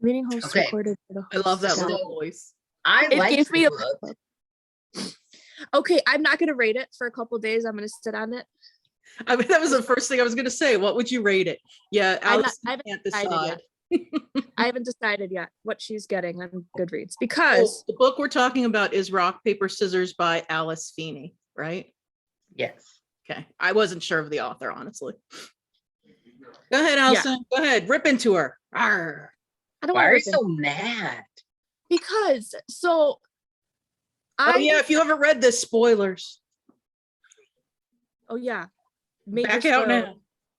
Meeting host Okay. recorded. I love that So- little voice. I It like gave me the a- book. Okay, I'm not gonna rate it for a couple days. I'm gonna sit on it. I mean, that was the first thing I was going to say. What would you rate it? Yeah, I Allison haven't can't decided decide. I haven't decided yet what she's getting on Goodreads Oh, because the book we're talking about is Rock, Paper, Scissors by Alice Feeney, right? Yes. Okay. I wasn't sure of the author, honestly. Go ahead, Allison. Go ahead. Rip into her. Arr. I don't Why want are you to so mad? because so Oh, yeah. If you haven't read this, spoilers. Oh yeah. Major Back out spoiler, now.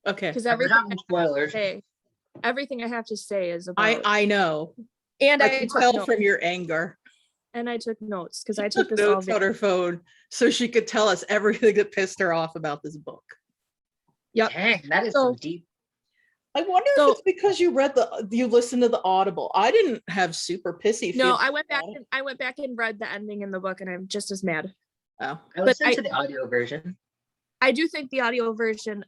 Okay. because We're everything not in spoilers. everything I have to say is about I know. and I I can took tell notes, from your anger. and I took notes because She I took this all notes on her phone so she could tell us everything that pissed her off about this book. Yep. Dang, that is So- some deep. I wonder So- if it's because you listened to the Audible. I didn't have super pissy No, feelings I went back about it. and I went back and read the ending in the book, and I'm just as mad. Oh. I listened I- to the audio version. I do think the audio version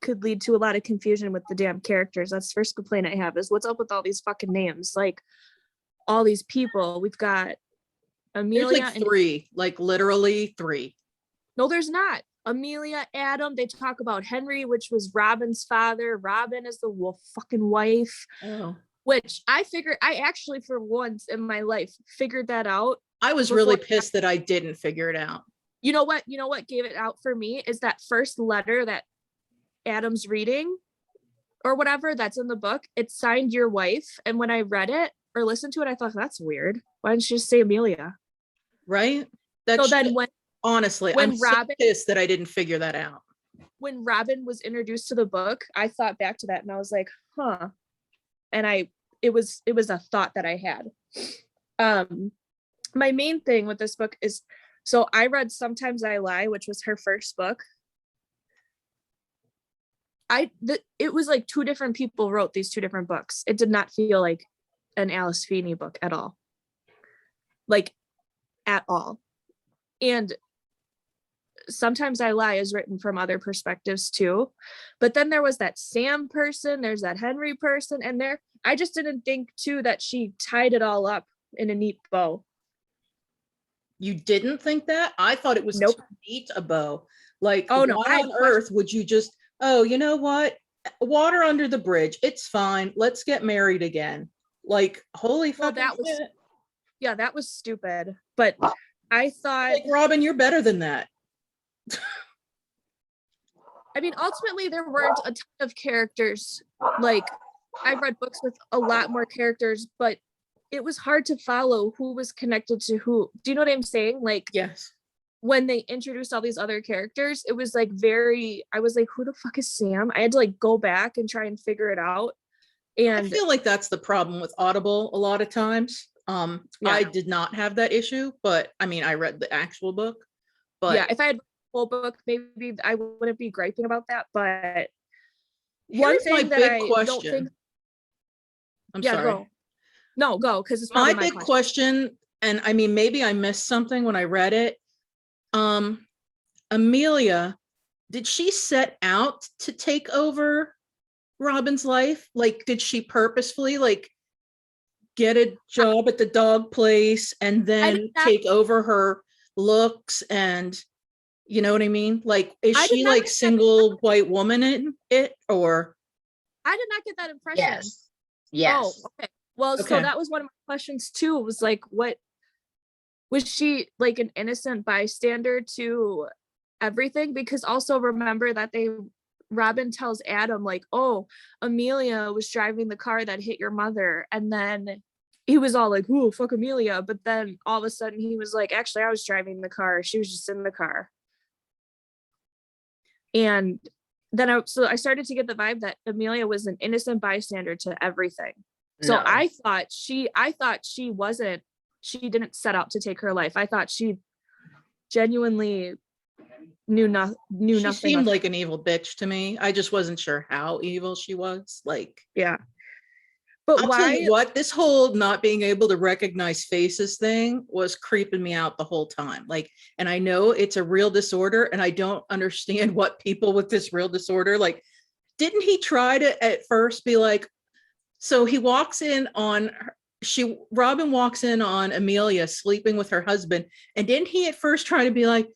could lead to a lot of confusion with the damn characters. That's the first complaint I have is what's up with all these fucking names? Like all these people. We've got There's Amelia like and three, like literally three. no, there's not. Amelia, Adam, they talk about Henry, which was Robin's father. Robin is the fucking wife, Oh. which I actually for once in my life figured that out. I was really Before- pissed that I didn't figure it out. You know what gave it out for me is that first letter that Adam's reading or whatever that's in the book. It's signed your wife. And when I read it or listened to it, I thought that's weird. Why didn't you just say Amelia? Right? That So then shit- honestly, when I'm so Robin- pissed that I didn't figure that out. when Robin was introduced to the book, I thought back to that and I was like, huh. And it was a thought that I had. My main thing with this book is, so I read Sometimes I Lie, which was her first book. It was like two different people wrote these two different books. It did not feel like an Alice Feeney book at all. Like at all. And Sometimes I Lie is written from other perspectives too. But then there was that Sam person, there's that Henry person, and I just didn't think too that she tied it all up in a neat bow. You didn't think that? I thought it was Nope. too neat a bow. Like, Oh, no, why I had on earth would you just, oh, you know what? Water under the bridge. It's fine. Let's get married again. Like, holy Well, fucking that was- shit. Yeah, that was stupid. But I thought, Like, Robin, you're better than that. I mean, ultimately there weren't a ton of characters. Like I've read books with a lot more characters, but it was hard to follow who was connected to who. Do you know what I'm saying? Like Yes. when they introduced all these other characters, it was like I was like, who the fuck is Sam? I had to like go back and try and figure it out. I And feel like that's the problem with Audible a lot of times. Yeah. I did not have that issue, but I mean, I read the actual book. But yeah, if I had the whole book, maybe I wouldn't be griping about that. But here's my that big I don't question. think. I'm Yeah, sorry. go. No, go, because it's My probably big question, and I mean, maybe I missed something when I read it. Amelia, did she set out to take over Robin's life? Like, did she purposefully like get a job at the dog place and then did not- take over her looks and you know what I mean? Like, is I did she not like get that single white woman in it or? I did not get that impression. Yes. Yes. Oh, okay. Well, so Okay. that was one of my questions too. Was like, what was she like an innocent bystander to everything? Because also remember that Robin tells Adam like, oh, Amelia was driving the car that hit your mother, and then he was all like, "Ooh, fuck Amelia," but then all of a sudden he was like, "Actually, I was driving the car. She was just in the car." And then I started to get the vibe that Amelia was an innocent bystander to everything. So No. I thought she didn't set out to take her life. I thought she genuinely knew She nothing. seemed of- like an evil bitch to me. I just wasn't sure how evil she was. Like, yeah. But I'll tell why? you what, this whole not being able to recognize faces thing was creeping me out the whole time. Like, and I know it's a real disorder, and I don't understand what people with this real disorder, like, didn't he try to at first be like, So he walks in on Robin walks in on Amelia sleeping with her husband. And didn't he at first try to be like,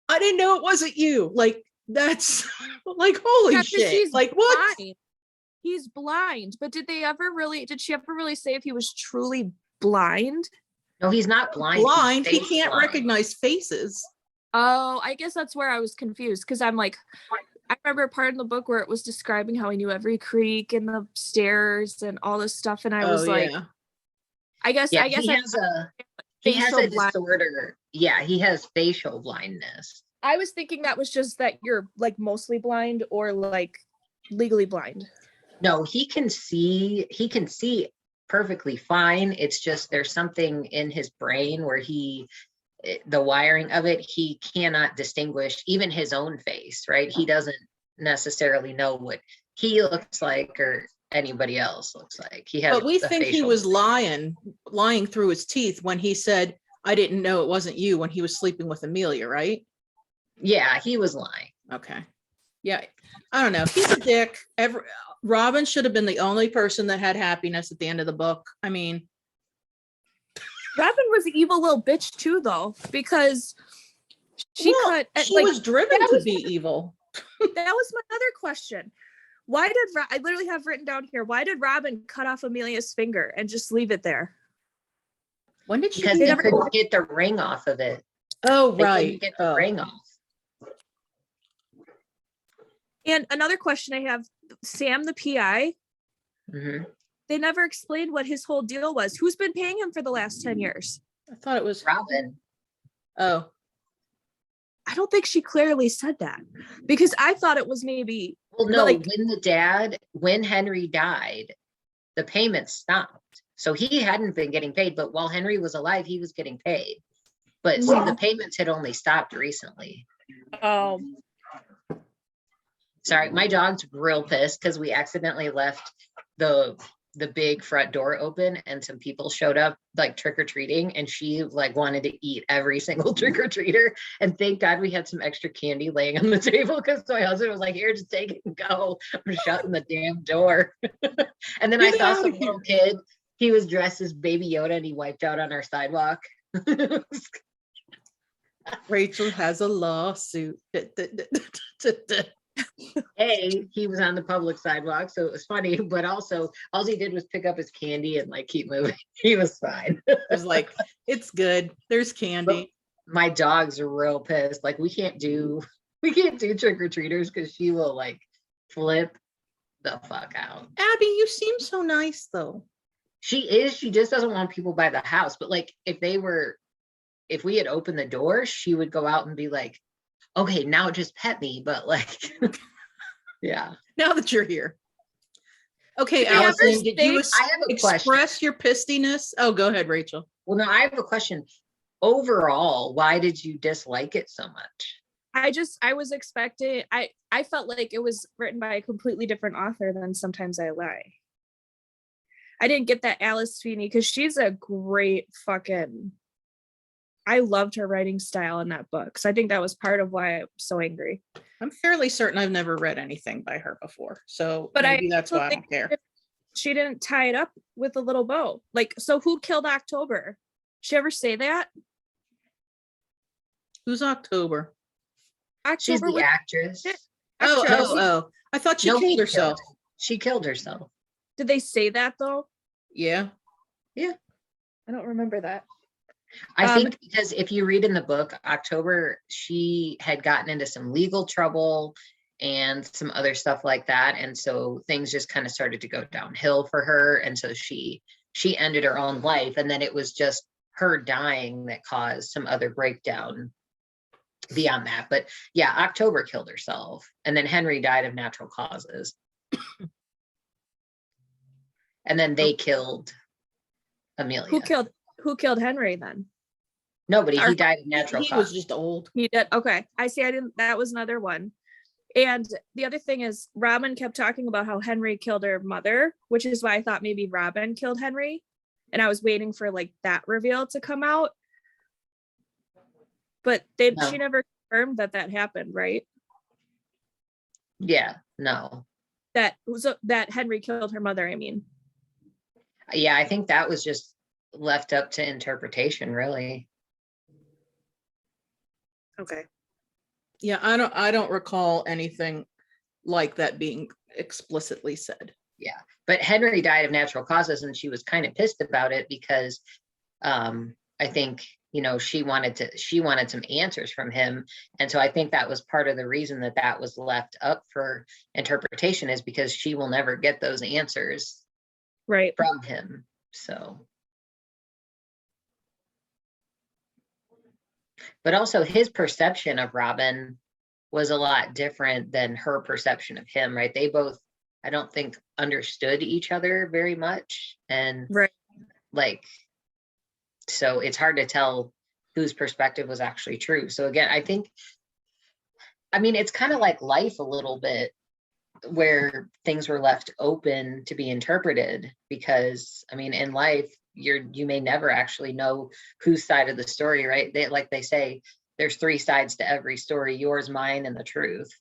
I didn't know it wasn't you. Like, that's like, holy Yeah, 'cause shit. she's Like, what? blind. He's blind, but did she ever really say if he was truly blind? No, he's not blind. Blind. He face can't blind. recognize faces. Oh, I guess that's where I was confused because I'm like, I remember a part in the book where it was describing how he knew every creak in the stairs and all this stuff, and I was like, yeah. I guess Yeah, I he has a facial blind. disorder. Yeah, he has facial blindness. I was thinking that was just that you're like mostly blind or like legally blind. No, he can see perfectly fine. It's just there's something in his brain where the wiring of it, he cannot distinguish even his own face, right? He doesn't necessarily know what he looks like or anybody else looks like. He has But we think he was lying through his teeth when he said, I didn't know it wasn't you, when he was sleeping with Amelia, right? Yeah, he was lying. Okay. Yeah. I don't know. He's a dick. Robin should have been the only person that had happiness at the end of the book. I mean, Robin was an evil little bitch too, though, because she was driven to be evil. That was my other question. I literally have written down here, why did Robin cut off Amelia's finger and just leave it there? When did she? Because they couldn't get the ring off of it. Oh, They right. couldn't get the ring off. And another question I have, Sam, the PI, Mm-hmm. they never explained what his whole deal was. Who's been paying him for the last 10 years? I thought it was Robin. Oh. I don't think she clearly said that because I thought it was maybe. Well, no, when Henry died, the payments stopped. So he hadn't been getting paid, but while Henry was alive, he was getting paid. But see, the payments had only stopped recently. Oh. Sorry, my dog's real pissed because we accidentally left the big front door open and some people showed up like trick-or-treating and she like wanted to eat every single trick-or-treater. And thank God we had some extra candy laying on the table because my husband was like, here, just take it and go. I'm shutting the damn door. And then I saw some little kid. He was dressed as Baby Yoda and he wiped out on our sidewalk. Rachel has a lawsuit. Hey, he was on the public sidewalk, so it was funny, but also all he did was pick up his candy and like keep moving. He was fine. It was like, it's good. There's candy. But my dogs are real pissed. Like we can't do trick-or-treaters because she will like flip the fuck out. Abby, you seem so nice though. She just doesn't want people by the house. But like if we had opened the door, she would go out and be like, okay, now just pet me, but like, yeah. Now that you're here. Okay, Did Allison, did you I have a express question. your pistiness? Oh, go ahead, Rachel. Well, no, I have a question. Overall, why did you dislike it so much? I was expecting, I felt like it was written by a completely different author than Sometimes I Lie. I didn't get that Alice Feeney because she's a great fucking, I loved her writing style in that book. So I think that was part of why I'm so angry. I'm fairly certain I've never read anything by her before. So But maybe that's why I don't care. She didn't tie it up with a little bow. Like, so who killed October? She ever say that? Who's October? She's the actress. Oh. I thought she killed herself. She killed herself. Did they say that though? Yeah. Yeah. I don't remember that. I think because if you read in the book, October, she had gotten into some legal trouble and some other stuff like that. And so things just kind of started to go downhill for her. And so she ended her own life. And then it was just her dying that caused some other breakdown beyond that. But yeah, October killed herself. And then Henry died of natural causes. And then they killed Amelia. Who killed Henry then? Nobody. He died of natural causes. He was just old. He did. Okay. I see. That was another one. And the other thing is Robin kept talking about how Henry killed her mother, which is why I thought maybe Robin killed Henry. And I was waiting for like that reveal to come out. But she never confirmed that happened, right? Yeah, no. That Henry killed her mother, I mean. Yeah, I think that was just left up to interpretation, really. Okay. Yeah, I don't recall anything like that being explicitly said. Yeah, but Henry died of natural causes, and she was kind of pissed about it because I think, you know, she wanted some answers from him, and so I think that was part of the reason that that was left up for interpretation, is because she will never get those answers Right. from him. So, but also his perception of Robin was a lot different than her perception of him, right? They both, I don't think, understood each other very much, and Right. like, so it's hard to tell whose perspective was actually true. So again, I think, I mean, it's kind of like life a little bit, where things were left open to be interpreted, because I mean, in life, you may never actually know whose side of the story, right? They say there's three sides to every story: yours, mine, and the truth.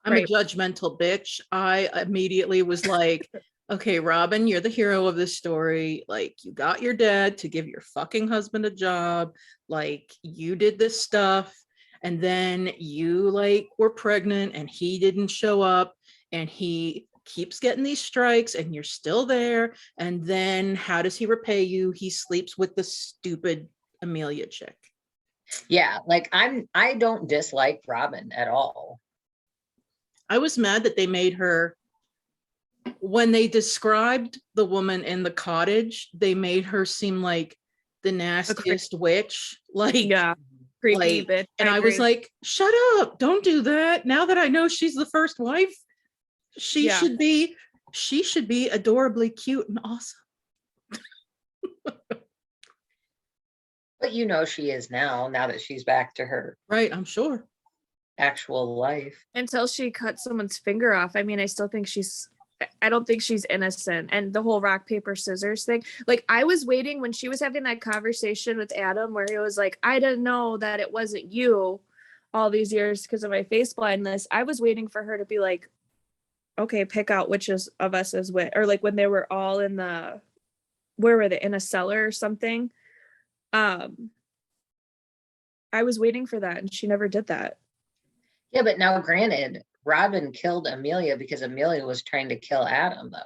I'm Right. a judgmental bitch. I immediately was like, okay, Robin, you're the hero of this story. Like, you got your dad to give your fucking husband a job. Like, you did this stuff. And then you like were pregnant and he didn't show up and he keeps getting these strikes and you're still there. And then how does he repay you? He sleeps with the stupid Amelia chick. Yeah, like I don't dislike Robin at all. I was mad that they made her, when they described the woman in the cottage, they made her seem like the nastiest witch. Like, Yeah. Creepy like, bitch. and I was like, shut up, don't do that. Now that I know she's the first wife, she Yeah. should be adorably cute and awesome. But you know, she is now that she's back to her Right, I'm sure. actual life. Until she cut someone's finger off. I mean, I don't think she's innocent. And the whole rock, paper, scissors thing. Like, I was waiting when she was having that conversation with Adam where he was like, I didn't know that it wasn't you all these years because of my face blindness. I was waiting for her to be like, okay, pick out which of us is which. Or like when they were all where were they? In a cellar or something. I was waiting for that and she never did that. Yeah, but now granted, Robin killed Amelia because Amelia was trying to kill Adam, though.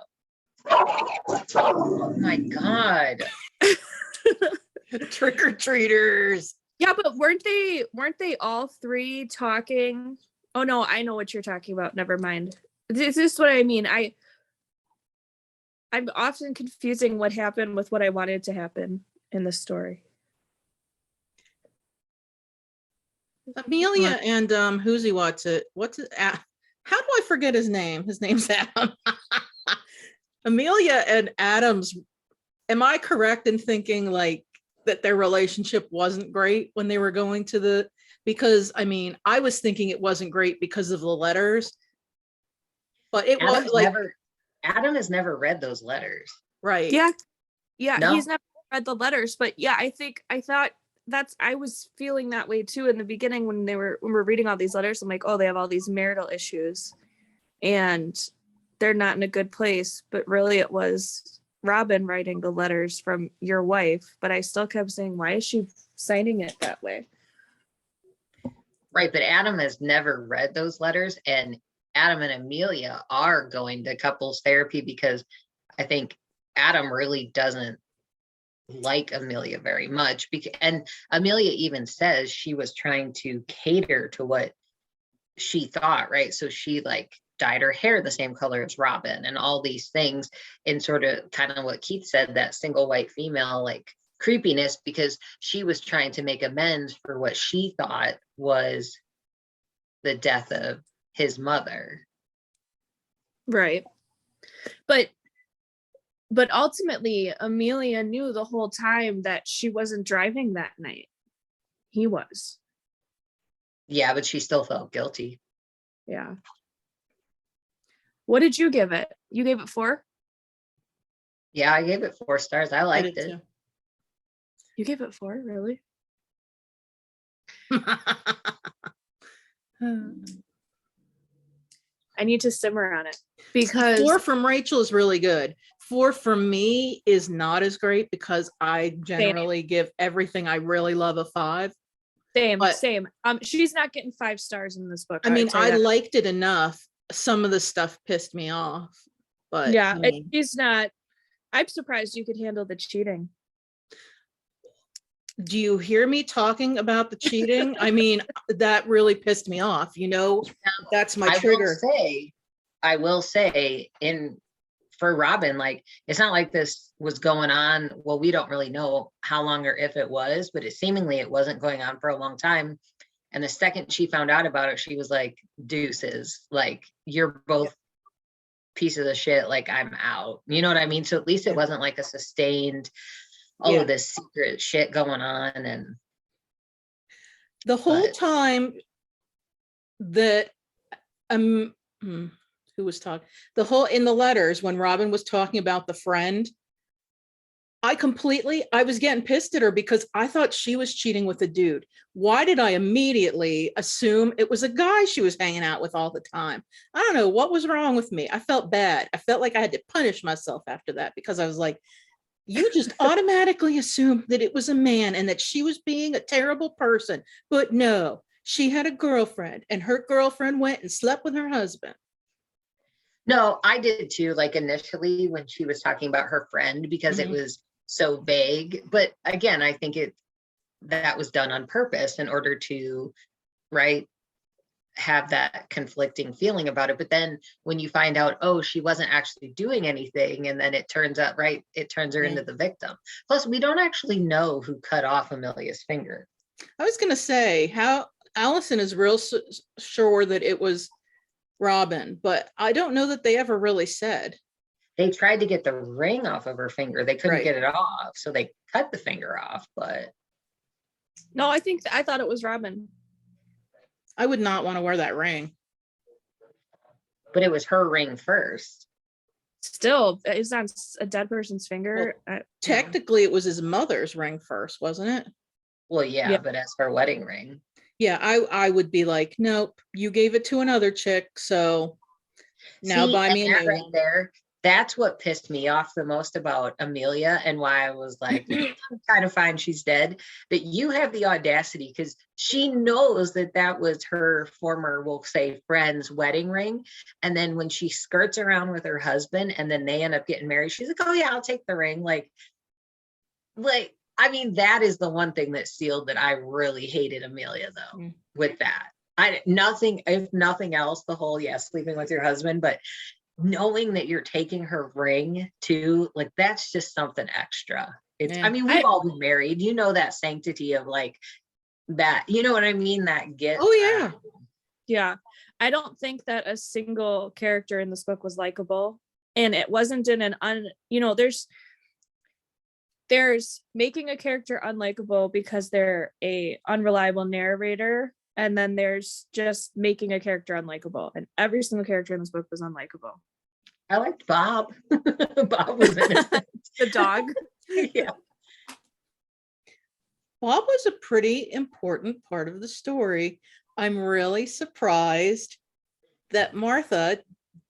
Oh my God. Trick-or-treaters. Yeah, but weren't they all three talking? Oh no, I know what you're talking about. Never mind. This is what I mean. I'm often confusing what happened with what I wanted to happen in the story. Amelia and who's he what's it? How do I forget his name? His name's Adam. Amelia and Adam's, am I correct in thinking like that their relationship wasn't great when they were going to because I mean, I was thinking it wasn't great because of the letters, but it was like, Adam has never read those letters. right. Yeah, No? he's never read the letters, but yeah, I was feeling that way too in the beginning when we're reading all these letters. I'm like, oh, they have all these marital issues and they're not in a good place, but really it was Robin writing the letters from your wife. But I still kept saying, why is she signing it that way? Right, but Adam has never read those letters, and Adam and Amelia are going to couples therapy because I think Adam really doesn't like Amelia very much. And Amelia even says she was trying to cater to what she thought, right? So she like dyed her hair the same color as Robin and all these things, and sort of kind of what Keith said, that single white female like creepiness, because she was trying to make amends for what she thought was the death of his mother. Right. But ultimately, Amelia knew the whole time that she wasn't driving that night. He was. Yeah, but she still felt guilty. Yeah. What did you give it? You gave it 4? Yeah, I gave it 4 stars. I liked it. Too. You gave it 4, really? I need to simmer on it because 4 from Rachel is really good. 4 for me is not as great because I generally give everything I really love a 5. Same, But- same. She's not getting 5 stars in this book. I mean, would say I that. liked it enough. Some of the stuff pissed me off, but Yeah, I mean, she's not. I'm surprised you could handle the cheating. do you hear me talking about the cheating? I mean, that really pissed me off. That's my trigger. I will say for Robin, like, it's not like this was going on. Well, we don't really know how long or if it was, but it wasn't going on for a long time. And the second she found out about it, she was like, deuces, like, you're both pieces of shit. Like, I'm out. You know what I mean? So at least it wasn't like a sustained, this secret shit going on. And the whole time that who was talking in the letters when Robin was talking about the friend, I was getting pissed at her because I thought she was cheating with a dude. Why did I immediately assume it was a guy she was hanging out with all the time? I don't know what was wrong with me. I felt bad. I felt like I had to punish myself after that because I was like, you just automatically assumed that it was a man and that she was being a terrible person. But no, she had a girlfriend and her girlfriend went and slept with her husband. no, I did too, like initially when she was talking about her friend, because it was so vague. But again, I think that was done on purpose in order to, right, have that conflicting feeling about it. But then when you find out, oh, she wasn't actually doing anything, and then it turns out, right, it turns her into the victim. Plus, we don't actually know who cut off Amelia's finger. I was going to say, how Allison is real sure that it was Robin, but I don't know that they ever really said. They tried to get the ring off of her finger. They couldn't get it off, so they cut the finger off. But no, I thought it was Robin. I would not want to wear that ring. But it was her ring first. Still, it's on a dead person's finger. Well, technically, it was his mother's ring first, wasn't it? Well, yeah, but as her wedding ring. Yeah, I would be like, nope, you gave it to another chick, so now buy me a new right there. That's what pissed me off the most about Amelia, and why I was like, I'm kind of fine she's dead. But you have the audacity, because she knows that was her former, we'll say, friend's wedding ring. And then when she skirts around with her husband and then they end up getting married, she's like, oh yeah, I'll take the ring. Like, I mean, that is the one thing that sealed that I really hated Amelia, though, with that. If nothing else, the whole, sleeping with your husband, but knowing that you're taking her ring too, like, that's just something extra. I mean, we've all been married, that sanctity of like that, you know what I mean? That gift. Oh yeah. Yeah. I don't think that a single character in this book was likable, and it wasn't in there's making a character unlikable because they're a unreliable narrator, and then there's just making a character unlikable, and every single character in this book was unlikable. I liked Bob. Bob was innocent. The dog. Yeah. Bob was a pretty important part of the story. I'm really surprised that Martha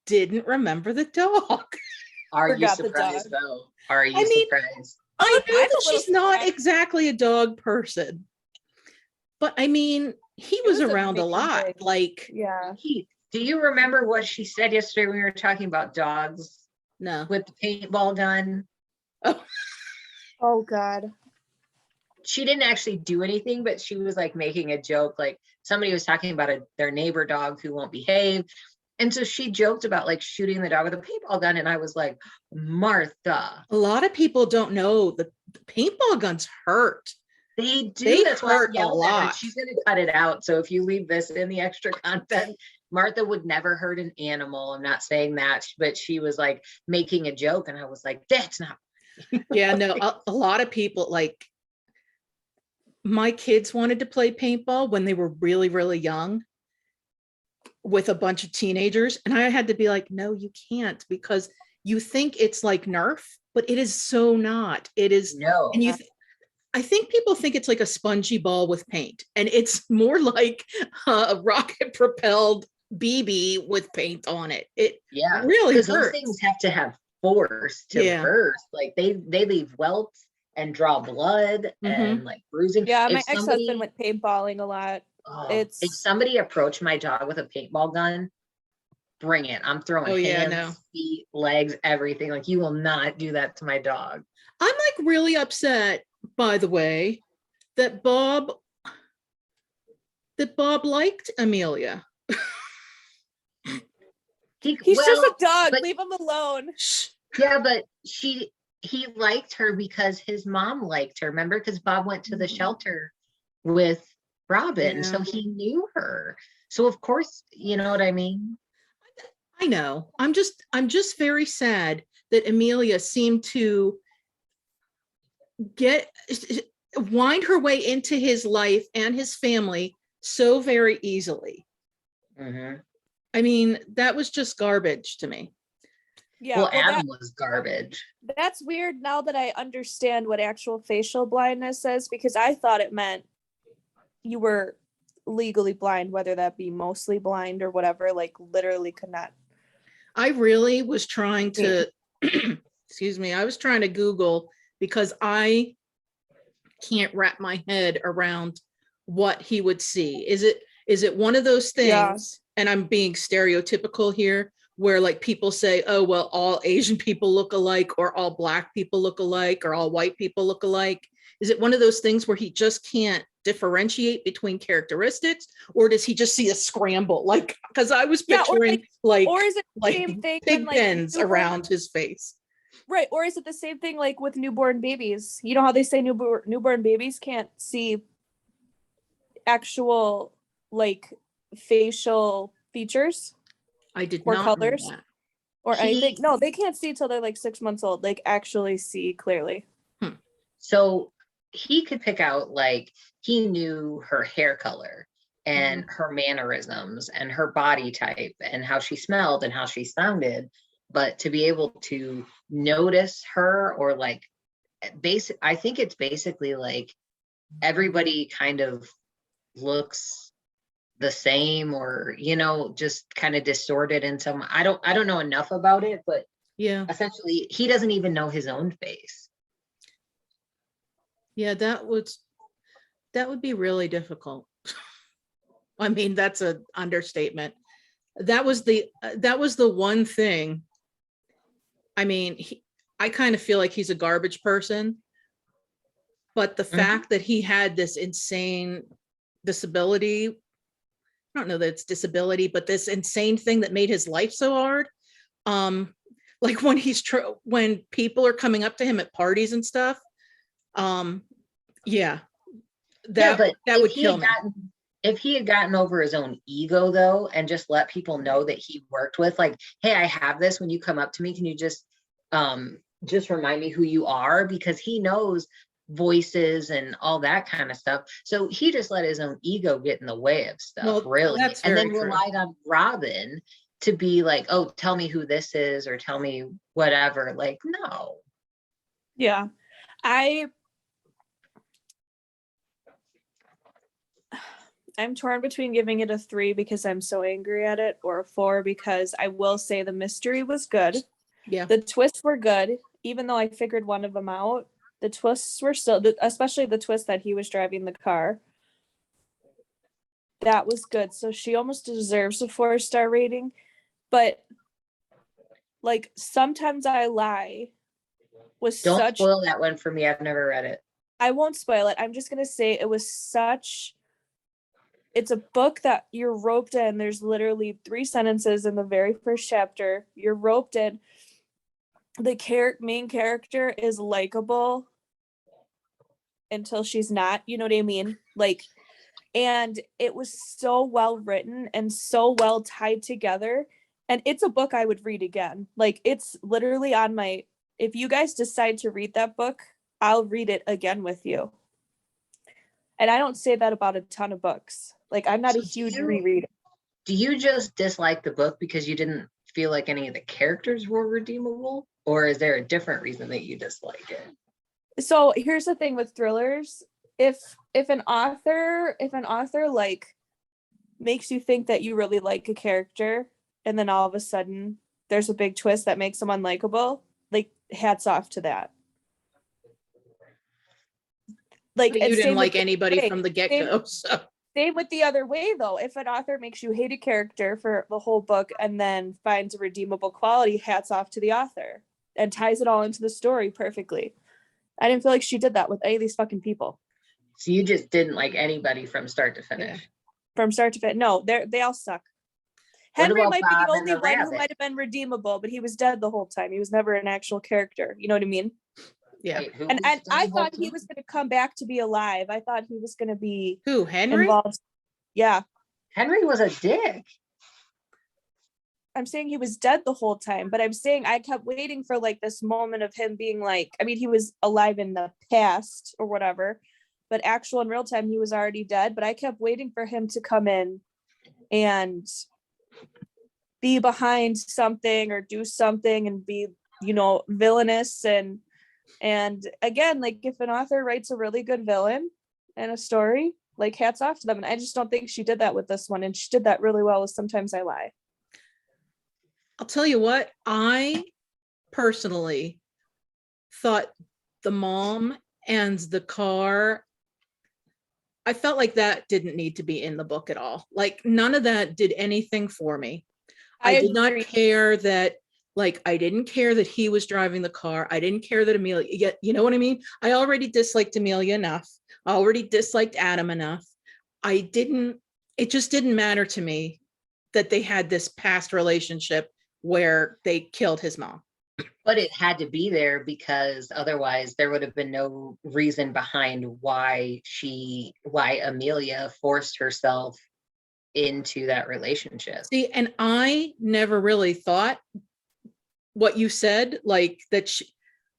didn't remember the dog. Are you surprised though? Are you surprised? I know that she's not exactly a dog person, but I mean, he was around a lot. Like, yeah. Do you remember what she said yesterday when we were talking about dogs? No. With the paintball gun? Oh God. She didn't actually do anything, but she was like making a joke. Like, somebody was talking about their neighbor dog who won't behave. And so she joked about like shooting the dog with a paintball gun. And I was like, Martha. A lot of people don't know that the paintball guns hurt. They do. They That's why hurt a lot. She's going to cut it out. So if you leave this in the extra content, Martha would never hurt an animal. I'm not saying that, but she was like making a joke. And I was like, that's not. Yeah, no, a lot of people, like, my kids wanted to play paintball when they were really, really young with a bunch of teenagers. And I had to be like, no, you can't, because you think it's like Nerf, but it is so not. It is. No. And I think people think it's like a spongy ball with paint, and it's more like a rocket propelled BB with paint on it. It really hurts. Those things have to have force to Yeah. burst. Like they leave welts and draw blood and like bruising. Yeah, my If ex-husband somebody, went paintballing a lot. if It's somebody approached my dog with a paintball gun, bring it. I'm throwing Oh, yeah, hands, no. feet, legs, everything. Like you will not do that to my dog. I'm like really upset, by the way, that Bob liked Amelia. he's just a dog. but Leave him alone. yeah, but he liked her because his mom liked her. Remember, because Bob went to the shelter with Robin, so Yeah. he knew her. So of course, you know what I mean? I know. I'm just very sad that Amelia seemed to wind her way into his life and his family so very easily. Mm-hmm. I mean, that was just garbage to me. Yeah, Well, well, Adam was garbage. that's weird now that I understand what actual facial blindness is, because I thought it meant you were legally blind, whether that be mostly blind or whatever, like literally could not. I really was trying to, excuse me, I was trying to Google because I can't wrap my head around what he would see. Is it one of those things, Yeah. and I'm being stereotypical here, where like people say, oh, well, all Asian people look alike, or all Black people look alike, or all white people look alike? Is it one of those things where he just can't differentiate between characteristics, or does he just see a scramble? Like, because I was Yeah, or picturing like or is it the like same thing when, pig like, pens around his face. right? Or is it the same thing like with newborn babies? You know how they say newborn babies can't see actual like facial features I did or not know colors that. or anything? He No, they can't see till they're like 6 months old. Like actually see clearly. So he could pick out, like, he knew her hair color and her mannerisms and her body type and how she smelled and how she sounded. But to be able to notice her, or like I think it's basically like everybody kind of looks the same, or just kind of distorted in some. I don't know enough about it, but Yeah. essentially he doesn't even know his own face. Yeah, that would be really difficult. I mean, that's an understatement. That was the one thing. I mean, I kind of feel like he's a garbage person, but the fact that he had this insane disability, I don't know that it's disability, but this insane thing that made his life so hard. Like when when people are coming up to him at parties and stuff, yeah, that would kill me. If he had gotten over his own ego, though, and just let people know that he worked with, like, hey, I have this. When you come up to me, can you just remind me who you are? Because he knows voices and all that kind of stuff. So he just let his own ego get in the way of stuff, Well, really. that's And then very true. relied on Robin to be like, oh, tell me who this is, or tell me whatever. Like, no. Yeah. I'm torn between giving it a 3 because I'm so angry at it, or a 4 because I will say the mystery was good. Yeah. The twists were good, even though I figured one of them out. The twists were still, especially the twist that he was driving the car. That was good. So she almost deserves a 4-star rating. But like, Sometimes I Lie was Don't spoil that one for me. I've never read it. I won't spoil it. I'm just going to say it was it's a book that you're roped in. There's literally 3 sentences in the very first chapter. You're roped in. The main character is likable until she's not, you know what I mean? Like, and it was so well written and so well tied together. And it's a book I would read again. Like, it's literally on if you guys decide to read that book, I'll read it again with you. And I don't say that about a ton of books. Like, I'm not a huge rereader. Do you just dislike the book because you didn't feel like any of the characters were redeemable? Or is there a different reason that you dislike it? So here's the thing with thrillers. If an author like makes you think that you really like a character, and then all of a sudden there's a big twist that makes him unlikable. Like, hats off to that. Like, But and you didn't same with like anybody way. from the get-go, so. Same with the other way, though. If an author makes you hate a character for the whole book and then finds a redeemable quality, hats off to the author and ties it all into the story perfectly. I didn't feel like she did that with any of these fucking people. So you just didn't like anybody from start to finish. Yeah. From start to finish. No, they all suck. What Henry about might Bob be the and only the one who rabbit? might have been redeemable, but he was dead the whole time. He was never an actual character. You know what I mean? Yeah. Wait, who And was the I whole thought he time? was going to come back to be alive. I thought he was going to be Who, Henry? involved. Yeah. Henry was a dick. I'm saying he was dead the whole time, but I'm saying I kept waiting for like this moment of him being like, I mean, he was alive in the past or whatever, but actual in real time, he was already dead. But I kept waiting for him to come in and be behind something or do something and be, you know, villainous. And again, like if an author writes a really good villain in a story, like hats off to them. And I just don't think she did that with this one. And she did that really well with Sometimes I Lie. I'll tell you what, I personally thought the mom and the car, I felt like that didn't need to be in the book at all. Like none of that did anything for me. I did not care that, like, I didn't care that he was driving the car. I didn't care that Amelia, you know what I mean? I already disliked Amelia enough. I already disliked Adam enough. It just didn't matter to me that they had this past relationship where they killed his mom. But it had to be there because otherwise there would have been no reason behind why Amelia forced herself into that relationship. See, and I never really thought what you said, like that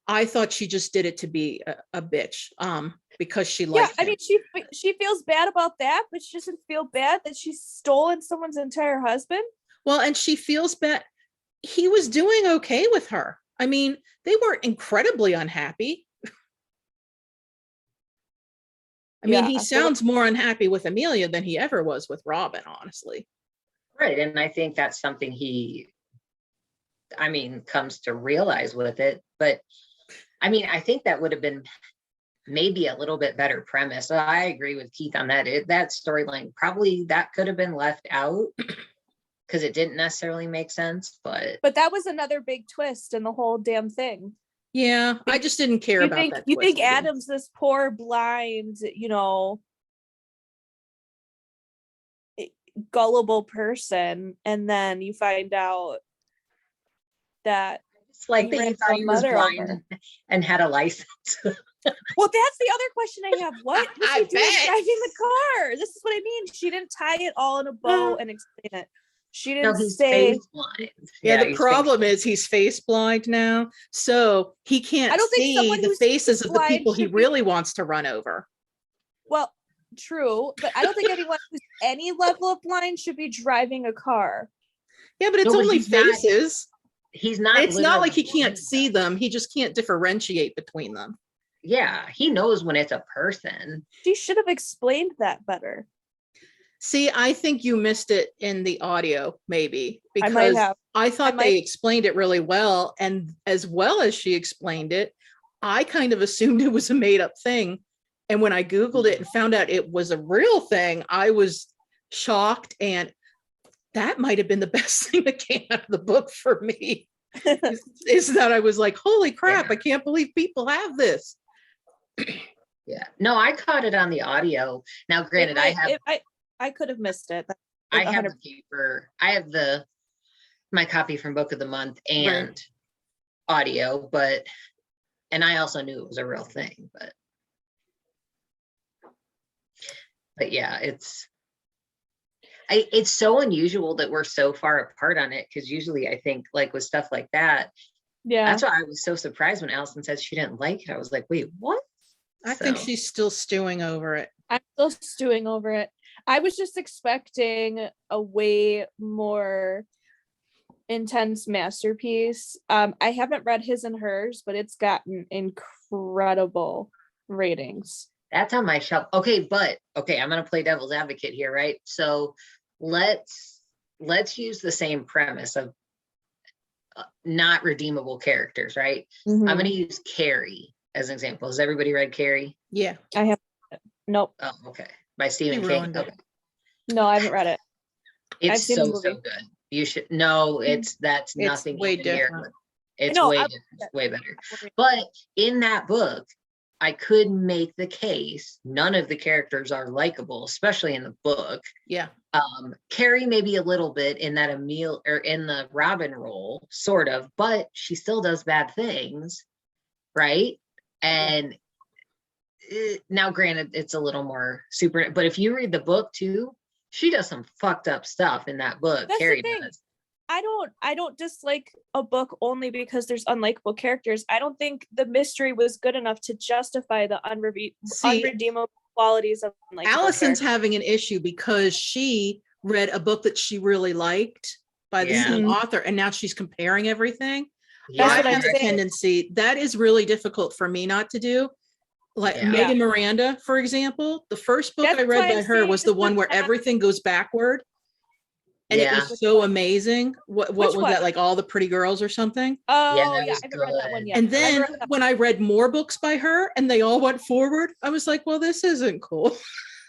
I thought she just did it to be a bitch, because she liked I mean, she feels bad about that, but she doesn't feel bad that she's stolen someone's entire husband. Well, and she feels bad. He was doing okay with her. I mean, they weren't incredibly unhappy. I mean, he sounds more unhappy with Amelia than he ever was with Robin, honestly. Right. And I think that's something he, comes to realize with it. But I mean, I think that would have been maybe a little bit better premise. So I agree with Keith on that. That storyline, probably that could have been left out because it didn't necessarily make sense. But that was another big twist in the whole damn thing. Yeah, I just didn't care about that. You think Adam's this poor, blind, you know, gullible person, and then you find out that it's like that you thought he was blind and had a license. Well, that's the other question I have. What was he doing driving the car? This is what I mean. She didn't tie it all in a bow and explain it. She didn't say face blind. Yeah, the problem is he's face blind now, so he can't see the faces of the people he really wants to run over. Well, true, but I don't think anyone who's any level of blind should be driving a car. Yeah, but it's only faces. He's not. It's not like he can't see them. He just can't differentiate between them. Yeah, he knows when it's a person. She should have explained that better. See, I think you missed it in the audio, maybe, because I thought they explained it really well. And as well as she explained it, I kind of assumed it was a made up thing. And when I Googled it and found out it was a real thing, I was shocked. And that might have been the best thing that came out of the book for me, is that I was like, holy crap, I can't believe people have this. Yeah, no, I caught it on the audio. Now, granted, I could have missed it. I have the paper. I have my copy from Book of the Month and audio, and I also knew it was a real thing, but yeah, it's so unusual that we're so far apart on it, because usually I think like with stuff like that, that's why I was so surprised when Allison said she didn't like it. I was like, wait, what? I think she's still stewing over it. I'm still stewing over it. I was just expecting a way more intense masterpiece. I haven't read His and Hers, but it's gotten incredible ratings. That's on my shelf. I'm gonna play devil's advocate here, right? So let's use the same premise of not redeemable characters, right? Mhm. I'm going to use Carrie as an example. Has everybody read Carrie? Yeah. I have nope. Oh, okay. By Stephen King. ruined it. Okay. No, I haven't read it. I've It's seen the so movie. good. You should know that's nothing way even near different. good. It's know, way I- different. It's way better. But in that book, I could make the case none of the characters are likable, especially in the book. Yeah. Carrie maybe a little bit in that Emil or in the Robin role, sort of, but she still does bad things, right? And now, granted, it's a little more super, but if you read the book too, she does some fucked up stuff in that book. That's the Carrie thing. does. I don't dislike a book only because there's unlikable characters. I don't think the mystery was good enough to justify the unredeemable qualities of unlikable Allison's characters. having an issue because she read a book that she really liked by the Yeah. same Mhm. author, and now she's comparing everything. That's I what I'm have a saying. tendency that is really difficult for me not to do. Like Yeah. Megan Miranda, for example, the first book That's I read why by I'm her saying was the it's one not where bad. everything goes backward. And Yeah. it was so amazing. What Which was one? that, like All the Pretty Girls or something? Oh that yeah, I was haven't read that one good. yet. And I've then read that- when I read more books by her and they all went forward, I was like, well, this isn't cool.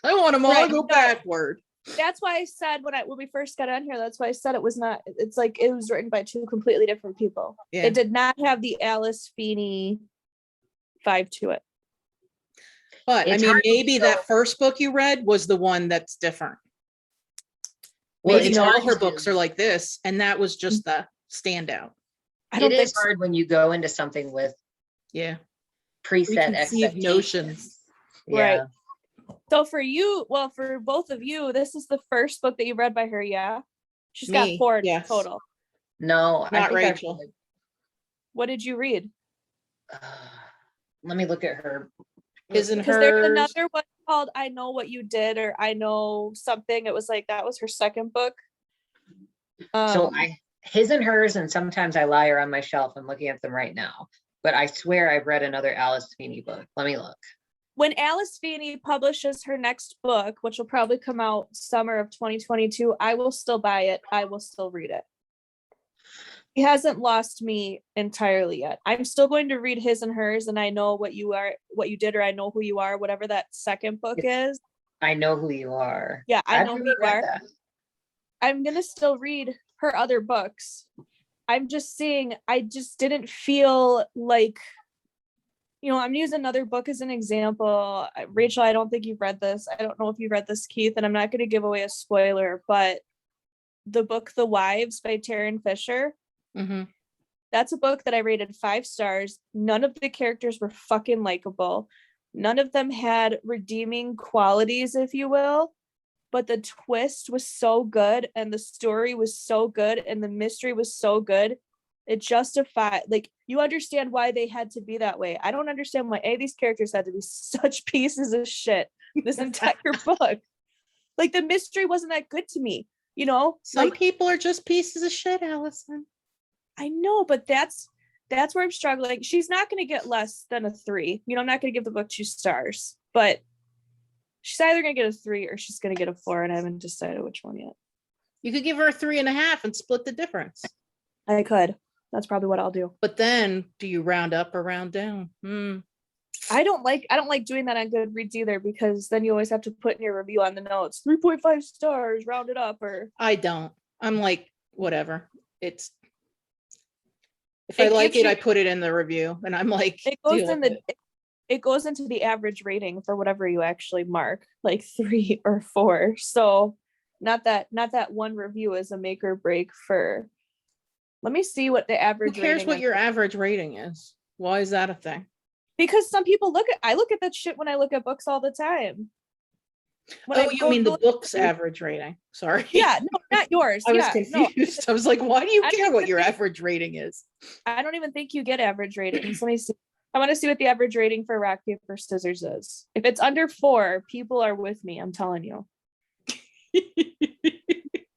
I want them all Right, to go no. backward. that's why I said when we first got on here, that's why I said it was not. It's like it was written by two completely different people. Yeah. It did not have the Alice Feeney vibe to it. But It's I mean, hard to maybe tell. that first book you read was the one that's different. Well, Maybe it's all hard her to- books are like this, and that was just the standout. I don't It think is hard when you go into something with Yeah. preset Preconceived expectations. notions. Yeah. so. For you, well, for both of you, this is the first book that you read by her. Yeah, she's got Me, 4 yes. total. No, I Not think Rachel. What did you read? Let me look at her. His and Because there's hers. another one called "I Know What You Did" or "I Know Something." It was like that was her second book. So his and hers, and sometimes I lie are on my shelf. I'm looking at them right now, but I swear I've read another Alice Feeney book. Let me look. When Alice Feeney publishes her next book, which will probably come out summer of 2022, I will still buy it. I will still read it. He hasn't lost me entirely yet. I'm still going to read his and hers, and I know what you are, what you did, or I know who you are, whatever that second book is. I Know Who You Are. Yeah, I I've know who never you read are. that. I'm gonna still read her other books. I'm just saying, I just didn't feel like, I'm using another book as an example. Rachel, I don't think you've read this. I don't know if you've read this, Keith, and I'm not going to give away a spoiler, but the book The Wives by Taryn Fisher, Mhm. that's a book that I rated 5 stars. None of the characters were fucking likable. None of them had redeeming qualities, if you will. But the twist was so good, and the story was so good, and the mystery was so good. It justified, like, you understand why they had to be that way. I don't understand why any of these characters had to be such pieces of shit this entire book. Like, the mystery wasn't that good to me, Some like, people are just pieces of shit, Allison. I know, but that's where I'm struggling. She's not going to get less than a 3. I'm not going to give the book 2 stars, but she's either going to get a 3 or she's going to get a 4, and I haven't decided which one yet. You could give her a 3.5 and split the difference. I could. That's probably what I'll do. But then, do you round up or round down? I don't like doing that on Goodreads either, because then you always have to put in your review on the notes 3.5 stars, round it up, or I don't. I'm like, whatever. If It I like gives it, you- I put it in the review, and I'm like, it goes deal in with it goes into the average rating for whatever you actually mark, like 3 or 4. So not that one review is a make or break for. Let me see what the Who average cares rating what is. your average rating is? Why is that a thing? Because some people I look at that shit when I look at books all the time. When Oh, I you go mean to the look- book's average rating? Sorry. Yeah, no, not yours. I was Yeah, no, confused. I was like, why do you I care don't what your think- average rating is? I don't even think you get average ratings. Let me see. I want to see what the average rating for rock, paper, scissors is. If it's under 4, people are with me. I'm telling you.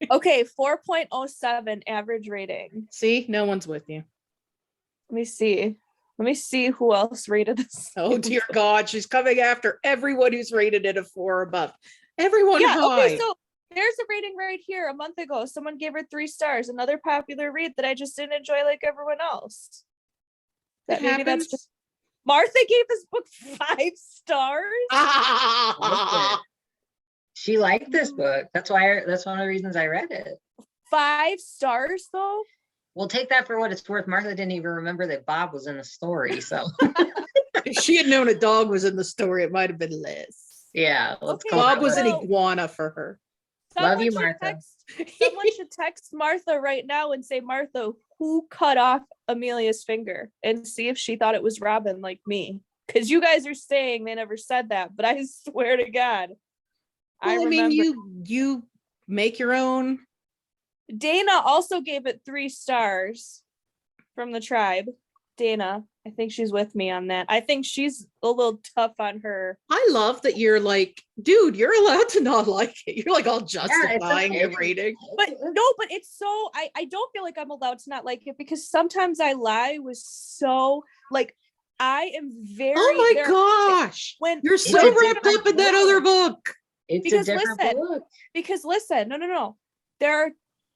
Okay, 4.07 average rating. See, no one's with you. Let me see. Let me see who else rated this. Oh dear God, she's coming after everyone who's rated it a 4 or above. Everyone Yeah, high. okay, so There's a rating right here. A month ago, someone gave her 3 stars. Another popular read that I just didn't enjoy like everyone else. That maybe that's just Martha gave this book 5 stars. She liked this book. That's one of the reasons I read it. 5 stars though. We'll take that for what it's worth. Martha didn't even remember that Bob was in the story. So If she had known a dog was in the story, it might have been less. yeah, let's Okay, call Bob it was an what it is. iguana for her. Love you, should Martha. Someone should text Martha right now and say, Martha, who cut off Amelia's finger? And see if she thought it was Robin like me. Because you guys are saying they never said that, but I swear to God. Well, I mean, you make your own. Dana also gave it 3 stars from the tribe. Dana, I think she's with me on that. I think she's a little tough on her. I love that you're like, dude, you're allowed to not like it. You're like all justifying your rating. But no, but it's so I don't feel like I'm allowed to not like it because sometimes I lie was so like I am very oh my gosh. When you're so wrapped up in that other book. It's a different book. Because listen, no.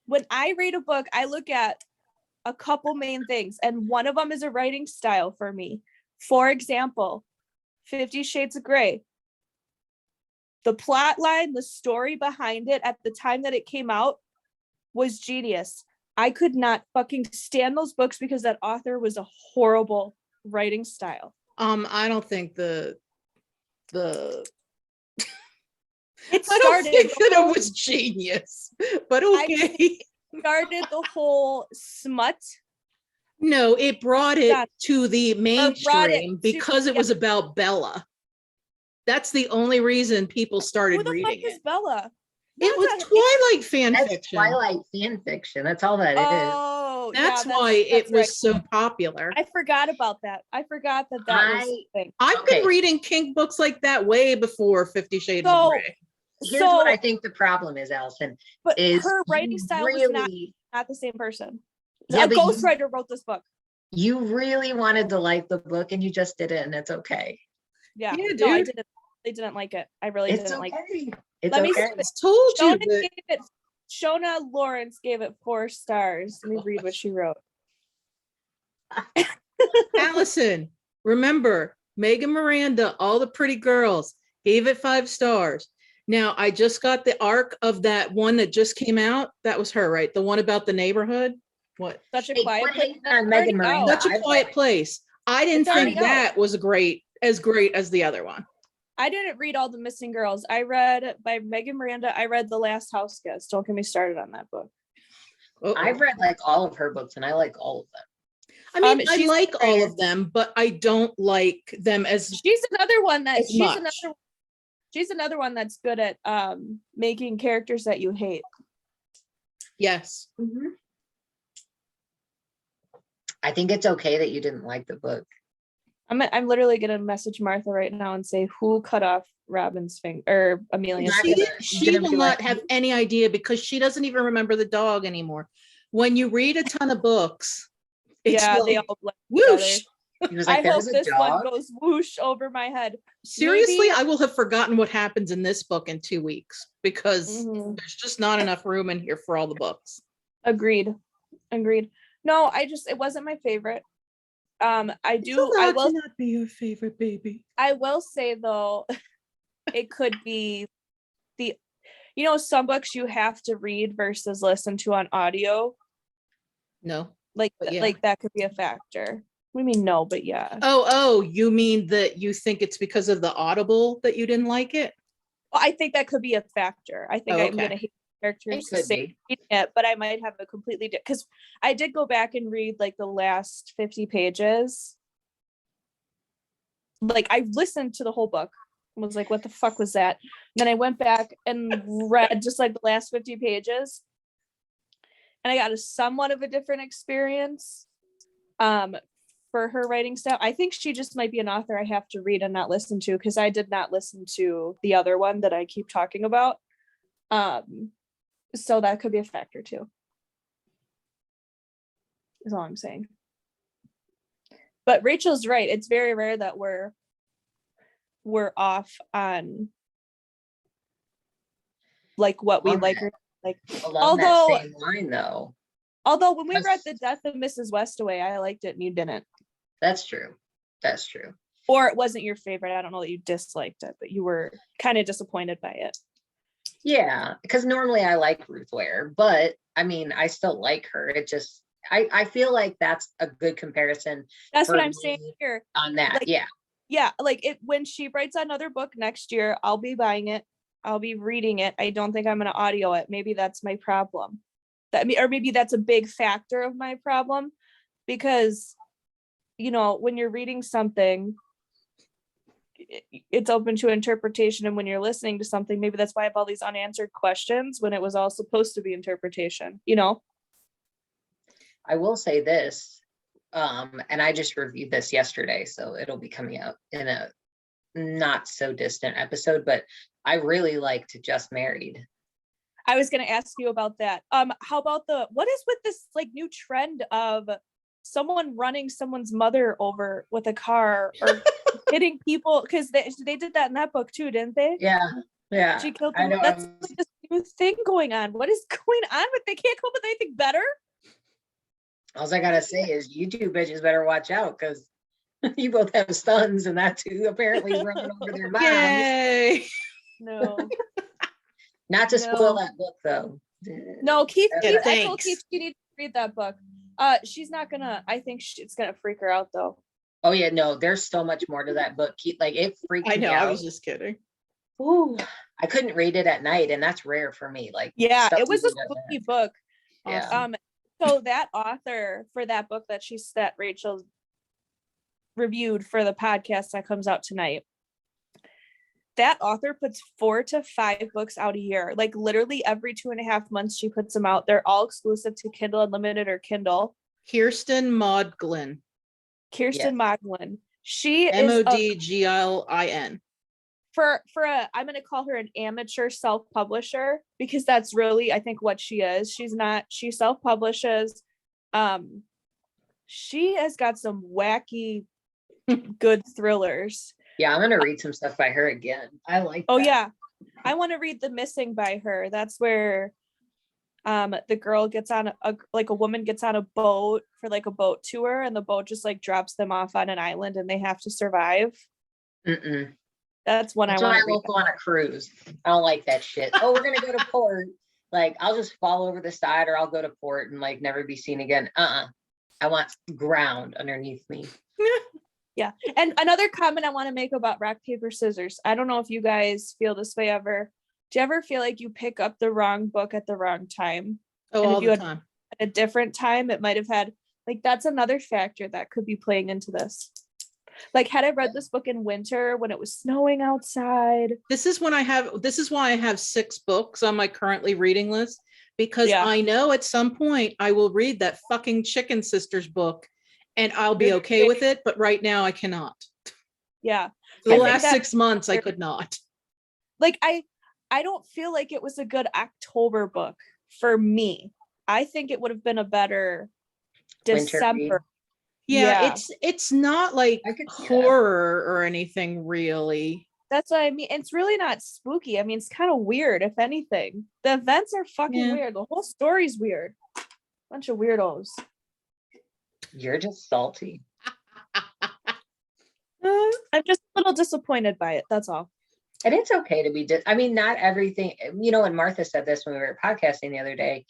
When I read a book, I look at a couple main things, and one of them is a writing style for me. For example, 50 Shades of Grey. The plot line, the story behind it at the time that it came out was genius. I could not fucking stand those books because that author was a horrible writing style. I don't think the It I don't think that it was genius, but okay. Started the whole smut. No, it brought it to the mainstream because it was about Bella. That's the only reason people started reading it. Who the fuck is Bella? It was Twilight fan That's fiction. Twilight fan fiction. That's all that is. Oh, that's why it was so popular. I forgot about that. I forgot that was the thing. I've been reading kink books like that way before 50 Shades of Grey. Here's what I think the problem is, Allison. But is her writing style was not the same person. Yeah, a ghostwriter wrote this book. You really wanted to like the book and you just did it, and it's okay. Yeah, no, I didn't. They didn't like it. I really didn't like it. Let me see. Told you. Shona Lawrence gave it 4 stars. Let me read what she wrote. Allison, remember, Megan Miranda, All the Pretty Girls, gave it 5 stars. Now, I just got the arc of that one that just came out. That was her, right? The one about the neighborhood. What? Such a Quiet Place. Megan Miranda. Such a Quiet Place. I didn't think that was great as the other one. I didn't read all the Missing Girls. I read by Megan Miranda. I read The Last House Guest. Don't get me started on that book. I've read like all of her books and I like all of them. I mean, I like all of them, but I don't like them as. She's another one that she's another one that's good at making characters that you hate. Yes. Mm-hmm. I think it's okay that you didn't like the book. I'm literally gonna message Martha right now and say who cut off Robin's finger or Amelia's finger. She will not have any idea because she doesn't even remember the dog anymore. When you read a ton of books, it's they all whoosh. I hope this one goes whoosh over my head. Seriously, I will have forgotten what happens in this book in 2 weeks because there's just not enough room in here for all the books. Agreed. No, it wasn't my favorite. I will not be your favorite, baby. I will say though, it could be some books you have to read versus listen to on audio. No. Like that could be a factor. What do you mean no, but yeah. Oh, you mean that you think it's because of the Audible that you didn't like it? Well, I think that could be a factor. I think I'm gonna hate characters the same, but I might have a completely different because I did go back and read like the last 50 pages. Like I listened to the whole book and was like, what the fuck was that? And then I went back and read just like the last 50 pages. And I got a somewhat of a different experience for her writing style. I think she just might be an author I have to read and not listen to because I did not listen to the other one that I keep talking about. So that could be a factor too. Is all I'm saying. But Rachel's right. It's very rare that we're off on like what we Along like that- or like. Along that same line, though. Although when we Yes. read The Death of Mrs. Westaway, I liked it and you didn't. That's true. That's true. Or it wasn't your favorite. I don't know that you disliked it, but you were kind of disappointed by it. Yeah, because normally I like Ruth Ware, but I mean, I still like her. It just, I feel like that's a good comparison. That's what for I'm saying me here. on that. Like, Yeah. Yeah, like it when she writes another book next year, I'll be buying it. I'll be reading it. I don't think I'm going to audio it. Maybe that's my problem. Or maybe that's a big factor of my problem, because when you're reading something, it's open to interpretation, and when you're listening to something, maybe that's why I have all these unanswered questions when it was all supposed to be interpretation. I will say this, and I just reviewed this yesterday, so it'll be coming out in a not so distant episode, but I really liked Just Married. I was going to ask you about that. How about what is with this like new trend of someone running someone's mother over with a car or hitting people? Because they did that in that book too, didn't they? Yeah. She killed I them. know. That's like this new thing going on. What is going on with? They can't come up with anything better. All I gotta say is you two bitches better watch out, because you both have sons, and that too apparently is running over their moms. Yay. No. Not to spoil that book though. No, Keith. Yeah, I told thanks. Keith she needs to read that book. She's not gonna. I think it's gonna freak her out though. Oh yeah, no, there's so much more to that book. Like it freaked I me know, out. I was just kidding. Ooh, I couldn't read it at night, and that's rare for me. Like, Yeah, stuff it was a usually doesn't spooky book. Yeah. Awesome. So that author for that book that Rachel reviewed for the podcast that comes out tonight, that author puts 4 to 5 books out a year. Like literally every 2.5 months she puts them out. They're all exclusive to Kindle Unlimited or Kindle. Kirsten Modglin. Modglin. She is Modglin. I'm going to call her an amateur self-publisher, because that's really, I think, what she is. She self-publishes. She has got some wacky good thrillers. Yeah, I'm gonna read some stuff by her again. I like Oh that. yeah, I want to read The Missing by her. That's where the girl gets on a woman gets on a boat for like a boat tour, and the boat just like drops them off on an island and they have to survive. Mm-mm. That's one That's I why want I to read. won't go on a cruise. I don't like that shit. Oh, we're gonna go to port. Like, I'll just fall over the side, or I'll go to port and like never be seen again. I want ground underneath me. Yeah. And another comment I want to make about rock, paper, scissors. I don't know if you guys feel this way ever. Do you ever feel like you pick up the wrong book at the wrong time? Oh, And if all you the had time. at a different time, it might have had, like, that's another factor that could be playing into this. Like, had I read this book in winter when it was snowing outside? This is why I have 6 books on my currently reading list, because Yeah. I know at some point I will read that fucking Chicken Sisters book and I'll be okay with it, but right now I cannot. Yeah. For the I think last that- 6 months I could not. Like, I don't feel like it was a good October book for me. I think it would have been a better Winter December. Yeah, it's not like I could see that. horror or anything really. That's what I mean. It's really not spooky. I mean, it's kind of weird, if anything. The events are fucking Yeah. weird. The whole story's weird. Bunch of weirdos. You're just salty. I'm just a little disappointed by it. That's all. And it's okay to be, I mean, not everything, and Martha said this when we were podcasting the other day,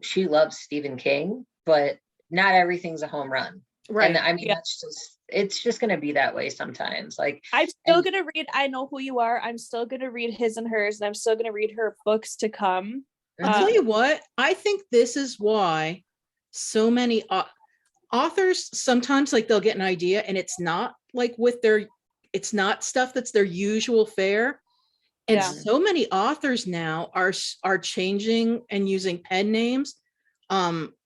she loves Stephen King, but not everything's a home run. Right. And I mean, Yeah. it's just going to be that way sometimes. Like, I'm still going to read I Know Who You Are. I'm still going to read His and Hers, and I'm still going to read her books to come. I'll tell you what, I think this is why so many authors sometimes, like, they'll get an idea and it's not like it's not stuff that's their usual fare. And Yeah. so many authors now are changing and using pen names.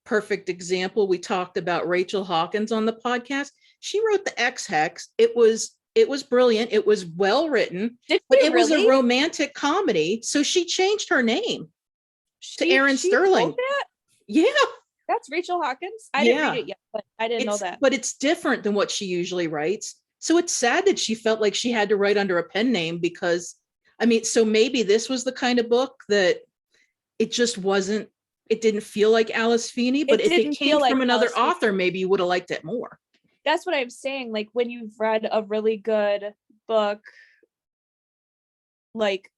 Perfect example, we talked about Rachel Hawkins on the podcast. She wrote the X-Hex. It was brilliant. It was well written, Did but she it was a really? romantic comedy. So she changed her name to Aaron She Sterling. wrote that? Yeah. That's Rachel Hawkins? I didn't Yeah. read it yet, but I didn't know that. But it's different than what she usually writes. So it's sad that she felt like she had to write under a pen name, because I mean, so maybe this was the kind of book that it just wasn't, it didn't feel like Alice Feeney, but if it didn't came feel like from another Alice Feeney. author, maybe you would have liked it more. That's what I'm saying. Like when you've read a really good book, like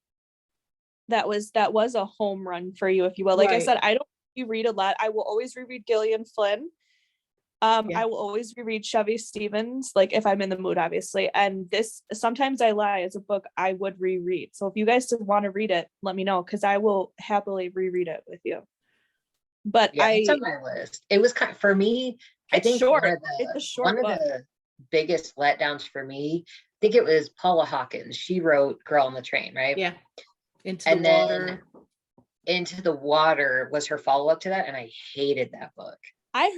that was a home run for you, if you will. Like I Right. said, I don't you read a lot. I will always reread Gillian Flynn. I will always reread Chevy Stevens, like if I'm in the mood, obviously. And this, Sometimes I Lie, is a book I would reread. So if you guys want to read it, let me know, because I will happily reread it with you. But Yeah, it's on my list. It was kind of, for me, I it's think short. one of It's a short book. the biggest letdowns for me, I think it was Paula Hawkins. She wrote Girl on the Train, right? Yeah. Into And the then Water. Into the Water was her follow-up to that, and I hated that book. I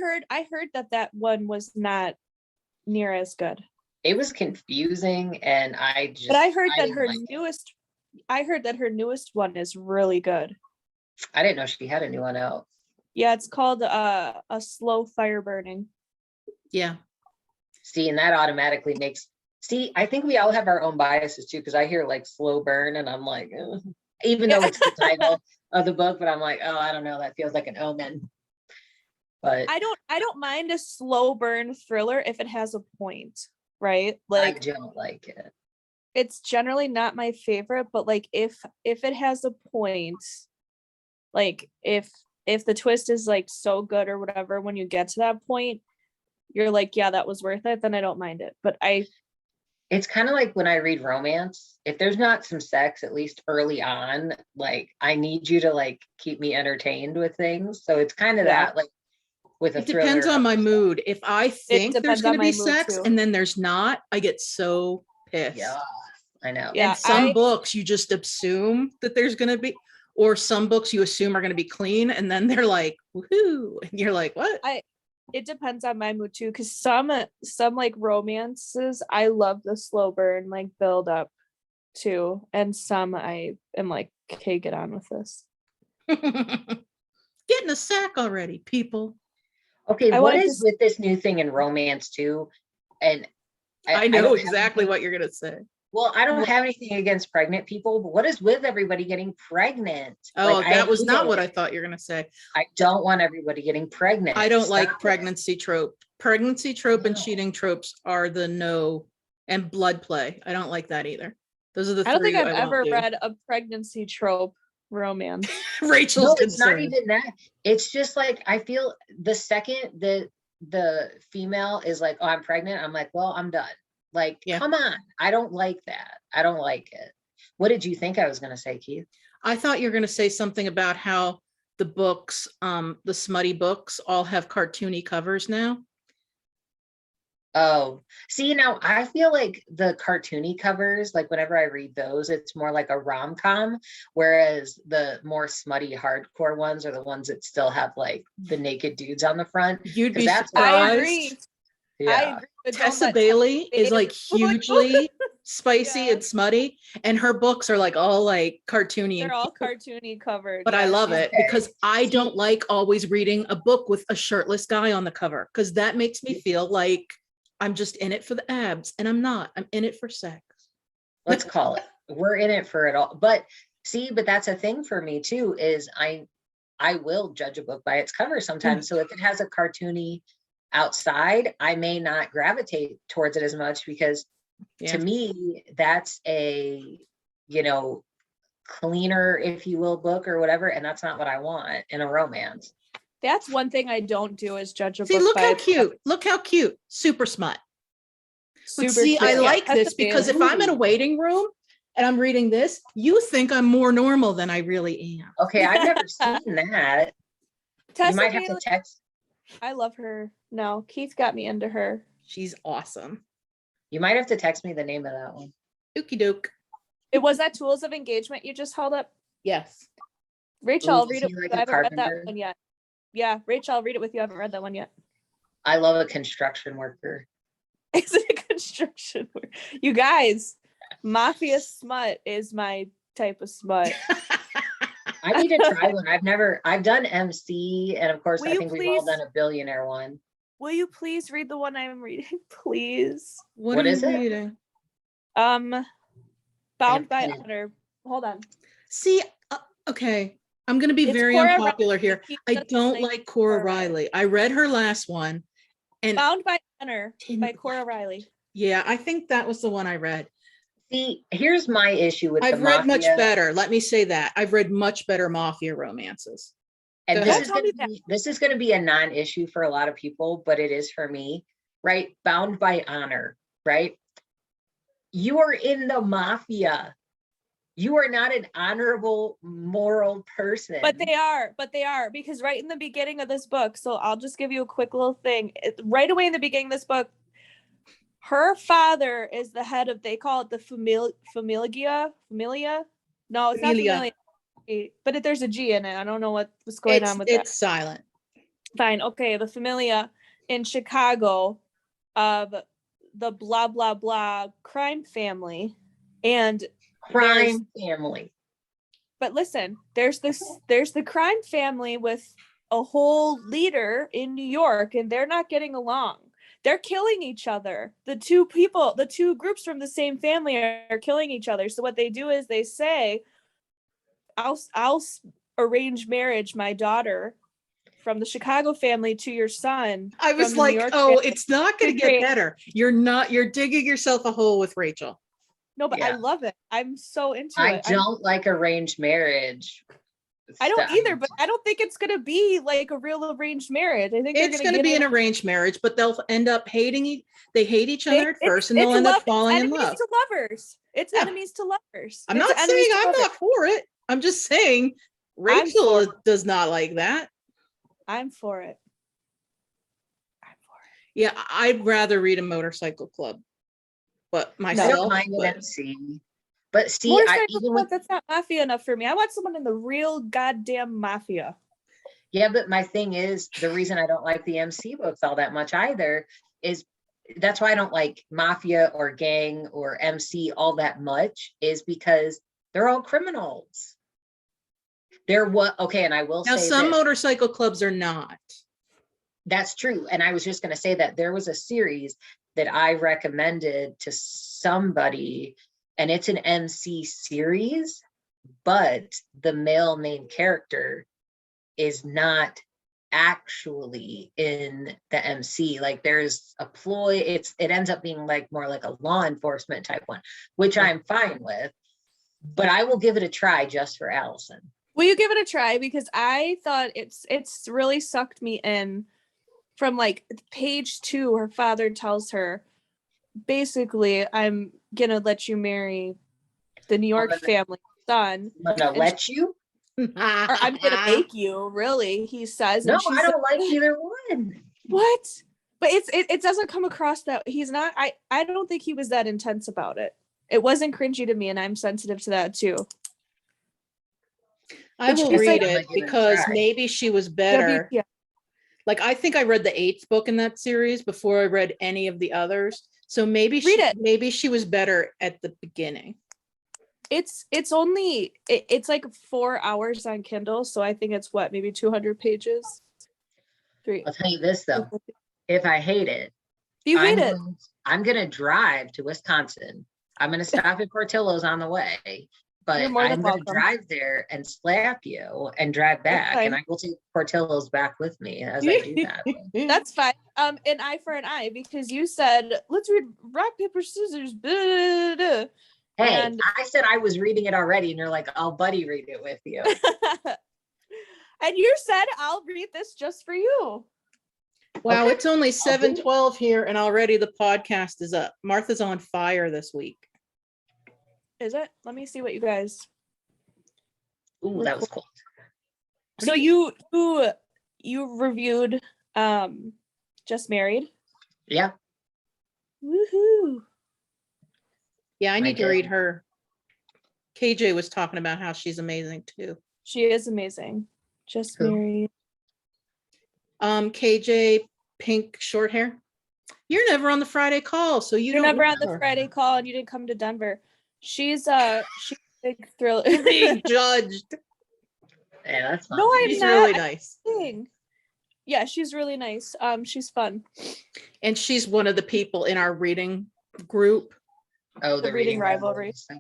heard that one was not near as good. It was confusing, and But I heard that her newest one is really good. I didn't know she had a new one out. Yeah, it's called A Slow Fire Burning. Yeah. See, and that automatically makes, I think we all have our own biases too, because I hear like slow burn and I'm like, ugh. Even though it's the title of the book, but I'm like, oh, I don't know, that feels like an omen. But I don't mind a slow burn thriller if it has a point, right? I Like don't like it. it's generally not my favorite, but like if it has a point, like if the twist is like so good or whatever, when you get to that point, you're like, yeah, that was worth it, then I don't mind it. But It's kind of like when I read romance, if there's not some sex, at least early on, like I need you to like keep me entertained with things. So it's kind of Yeah. that, like with a It depends thriller. on my mood. If I think there's depends going on to be my mood, sex too. and then there's not, I get so pissed. Yeah, I know. Yeah, And some books you just assume that there's going to be, or some books you assume are going to be clean, and then they're like, woohoo, and you're like, what? It depends on my mood too, because some like romances, I love the slow burn, like build up to, and some I am like, okay, get on with this. Get in a sack already, people. Okay, I what wanted is to- with this new thing in romance too? And I know don't exactly have, what you're going to say. well, I don't have anything against pregnant people, but what is with everybody getting pregnant? Oh, Like, that was hate not it. what I thought you were going to say. I don't want everybody getting pregnant. I don't like Stop it. pregnancy trope. Pregnancy trope and No. cheating tropes are the no, and blood play. I don't like that either. Those are the I don't three think I've I won't ever do. read a pregnancy trope romance. Rachel's No, it's not concerned. even that. It's just like, I feel the second that the female is like, oh, I'm pregnant, I'm like, well, I'm done. Like, Yeah. come on. I don't like that. I don't like it. What did you think I was going to say, Keith? I thought you were going to say something about how the books, the smutty books, all have cartoony covers now. Oh, see, now I feel like the cartoony covers, like whenever I read those, it's more like a rom-com, whereas the more smutty hardcore ones are the ones that still have like the naked dudes on the front. You'd 'Cause be that's surprised. what I agree. I Yeah. agree. But don't Tessa let Bailey is like Bailey- hugely spicy Yeah. and smutty, and her books are like all like cartoony. They're and all cute. cartoony covered. But I Yeah, love she's- it because I don't like always reading a book with a shirtless guy on the cover, because that makes me feel like I'm just in it for the abs, and I'm not. I'm in it for sex. Let's call it. We're in it for it all. But see, but that's a thing for me too, is I will judge a book by its cover sometimes. So if it has a cartoony outside, I may not gravitate towards it as much, because to me, that's a, cleaner, if you will, book or whatever. And that's not what I want in a romance. That's one thing I don't do, is judge a See, book look by how its cute. cover. Look how cute. Super smut. But Super see, I cute. like Tessa this because if Bailey. I'm in a waiting room and I'm reading this, you think I'm more normal than I really am. Okay, I've never seen that. Tessa You might have to Bailey, text. I love her. No, Keith got me into her. She's awesome. You might have to text me the name of that one. Dookie doke. It was that Tools of Engagement you just held up. Yes. Rachel, Ooh, I'll is read he it. like I a haven't read carpenter? that one yet. Yeah, Rachel, I'll read it with you. I haven't read that one yet. I love a construction worker. Is it a construction work? You guys, mafia smut is my type of smut. I need to try one. I've done MC, and of course, Will I you think we've all please- done a billionaire one. Will you please read the one I'm reading, please? What What are is you it? reading? Bound by pen. Honor hold on. See, okay, I'm going to be It's very Cora unpopular Riley. here. She I doesn't don't like like Cora Cora Riley. Riley. I read her last one, and Bound by Honor by Didn't Cora Riley. yeah, I think that was the one I read. See, here's my issue with the I've read much mafia. better. Let me say that. I've read much better mafia romances. And Go this ahead. is Don't tell gonna me that. be this is gonna be a non-issue for a lot of people, but it is for me, right? Bound by honor, right? You are in the mafia. You are not an honorable, moral person. But they are, because right in the beginning of this book, so I'll just give you a quick little thing. Right away in the beginning of this book, her father is the head of, they call it the familia. No, it's not Familia. familia, but there's a G in it. I don't know what's going on with that. It's silent. Fine, okay, the familia in Chicago of the blah blah blah crime family, and crime family. but listen, there's the crime family with a whole leader in New York, and they're not getting along. They're killing each other. The two groups from the same family are killing each other. So what they do is they say, I'll arrange marriage my daughter from the Chicago family to your son. I was from the New like, York oh, family." it's not going to get Great. better. You're digging yourself a hole with Rachel. No, but I Yeah. love it. I'm so into I it. don't like arranged marriage. I don't stuff. either, but I don't think it's gonna be like a real arranged marriage. I think It's going to be an arranged marriage, but they'll end up hating they hate each other at first, and they'll end up falling in love. Enemies to lovers. It's Yeah. enemies to lovers. I'm It's not enemies saying to I'm lovers. not for it. I'm just saying I'm Rachel for does not like that. I'm for it. Yeah, I'd rather read a motorcycle club, but I myself. don't mind an but- MC. But see, Motorcycle even club, with that's not mafia enough for me. I want someone in the real goddamn mafia. yeah, but my thing is the reason I don't like the MC books all that much either is that's why I don't like mafia or gang or MC all that much, is because they're all criminals. They're what okay, and I will Now, say some this. motorcycle clubs are not. That's true. And I was just going to say that there was a series that I recommended to somebody, and it's an MC series, but the male main character is not actually in the MC. Like there's a ploy, it ends up being like more like a law enforcement type one, which I'm fine with, but I will give it a try just for Allison. Will you give it a try? Because I thought it's really sucked me in. From like page 2, her father tells her, basically, I'm gonna let you marry the New York family son. I'm gonna let you? Or I'm gonna make you, really, he says. No, And she I says, don't like either one. what? But it doesn't come across that he's not. I don't think he was that intense about it. It wasn't cringy to me, and I'm sensitive to that too. I Which will is read like- it because maybe she was better. Yeah. Like, I think I read the 8th book in that series before I read any of the others. So maybe maybe she was better at the beginning. It's only it's like 4 hours on Kindle, so I think it's what, maybe 200 pages. 3. I'll tell you this though, if I hate it, You hate it. I'm gonna drive to Wisconsin. I'm gonna stop at Portillo's on the way, but You're more than I'm gonna welcome. drive there and slap you and drive back, fine. and I will take Portillo's back with me as I do that. That's fine. An eye for an eye, because you said let's read rock paper scissors. Blah, blah, blah. Hey, And- I said I was reading it already, and you're like, "I'll buddy read it with you." And you said I'll read this just for you. Wow, Okay. it's only do it. 7:12 here, and already the podcast is up. Martha's on fire this week. Is it? Let me see what you guys. Ooh, that was cool. So you reviewed Just Married. Yeah, Woohoo. Yeah, I need to did. read her. KJ was talking about how she's amazing too. She is amazing. Just Who? Married. KJ, pink short hair. You're never on the Friday call, so you You're don't never know on the her. Friday call, and you didn't come to Denver. She's a big thriller. You're being judged. yeah, that's fine. No, I'm She's not. really nice. Kidding. Yeah, she's really nice. She's fun. And she's one of the people in our reading group. Oh, The the reading reading rivalry. stuff.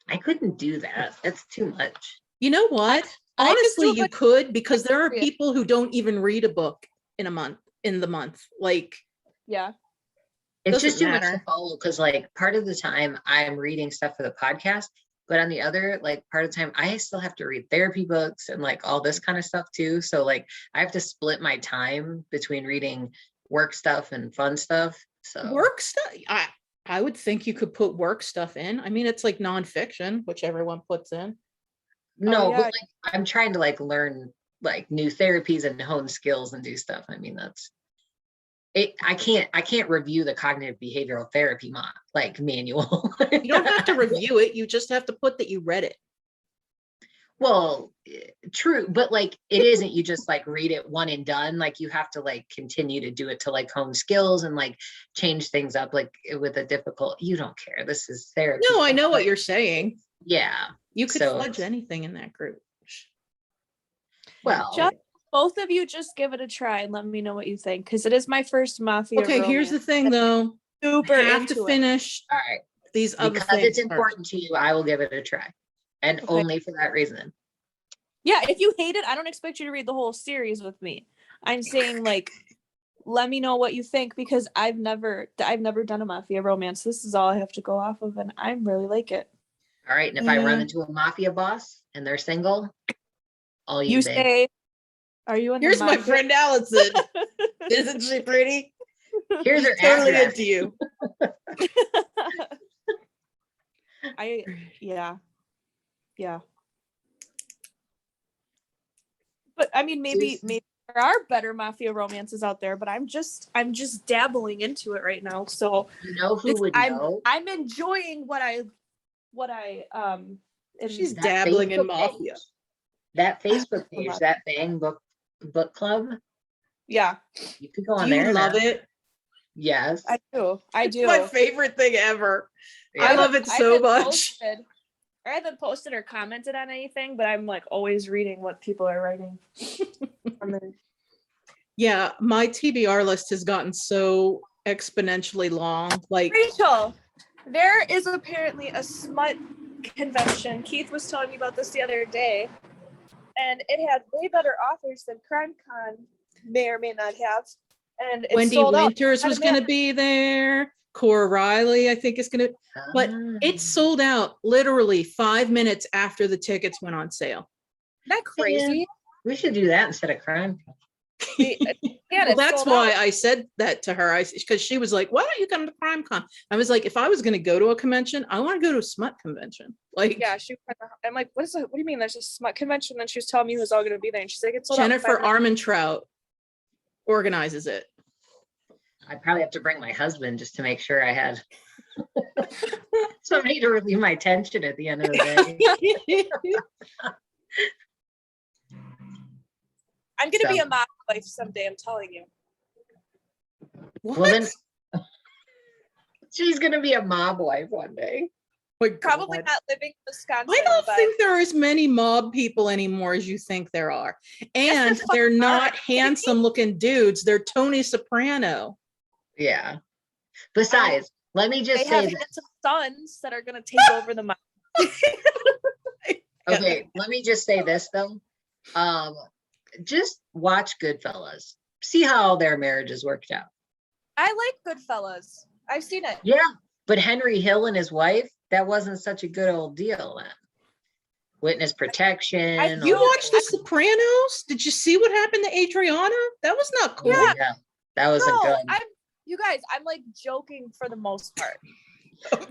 I couldn't do that. That's too much. You know what? I just do Honestly, a you bunch- could, because there are Yeah. people who don't even read a book in the month. Like, Yeah. It's Doesn't just too much to matter. follow because like part of the time I'm reading stuff for the podcast, but on the other like part of the time I still have to read therapy books and like all this kind of stuff too. So like I have to split my time between reading work stuff and fun stuff. So work stuff. I would think you could put work stuff in. I mean, it's like nonfiction, which everyone puts in. no, yeah. but like I'm trying to like learn like new therapies and hone skills and do stuff. I mean, that's it. I can't review the cognitive behavioral therapy manual. You don't have to review it. You just have to put that you read it. Well, true, but like it isn't you just like read it one and done. Like you have to like continue to do it to like hone skills and like change things up like with a difficult, you don't care. This is therapy. No, I stuff, know what but you're saying. yeah. You could So fudge it's- anything in that group. Well, Just- Both of you just give it a try and let me know what you think, because it is my first mafia. Okay, here's the romance. thing though. Super I have into to it. finish all right. these other Because things. it's first. important to you, I will give it a try. And Okay. only for that reason. Yeah, if you hate it, I don't expect you to read the whole series with me. I'm saying like, let me know what you think, because I've never done a mafia romance. This is all I have to go off of, and I really like it. All right. And if I run Yeah. into a mafia boss and they're single, all you, You babe. say, "Are you in?" Here's the my mafia? friend Allison. Isn't she pretty? Here's her Totally address. into you. Yeah. But I mean, maybe Seriously? there are better mafia romances out there, but I'm just dabbling into it right now. So You know who it's- would know? I'm enjoying what I She's That dabbling in Facebook mafia. page. That Facebook love page, it. that Bang book club. yeah, You could go on Do you there. love now. it? Yes. I do. It's my favorite thing ever. I Yeah. love it so haven't much. I haven't posted or commented on anything, but I'm like always reading what people are writing. on there. Yeah, my TBR list has gotten so exponentially long. Like, Rachel, there is apparently a smut convention. Keith was telling me about this the other day, and it had way better authors than CrimeCon may or may not have. And it Wendy sold out. Winters was going to be there. Cora Riley, I think, is going to. But it sold out literally 5 minutes after the tickets went on sale. Isn't that crazy? We should do that instead of crime. Well, that's why I said that to her. Because she was like, "Why don't you come to CrimeCon?" I was like, "If I was going to go to a convention, I want to go to a smut convention." Like, Yeah, I'm like, what do you mean? There's a smut convention? And she was telling me who was all going to be there, and she's like, it's sold out in Jennifer 5 minutes. Armentrout organizes it. I'd probably have to bring my husband just to make sure I had somebody to relieve my tension at the end of the day. I'm going to be So- a mob wife someday. I'm telling you. What? Well, then she's gonna be a mob wife one day. My Probably God. not living in Wisconsin. I don't but think there are as many mob people anymore as you think there are. And there they're fucking not are. handsome looking dudes. They're Tony Soprano. Yeah. Besides, let me they just have say this. handsome sons that are going to take over the mob. Okay, let me just say this though. Just watch Goodfellas. See how their marriages worked out. I like Goodfellas. I've seen it. Yeah, but Henry Hill and his wife, that wasn't such a good old deal then. Witness protection. You all that watched The Sopranos? Did you see what happened to Adriana? That was not cool. bullshit. Yeah, that wasn't No, good. you guys, I'm like joking for the most part.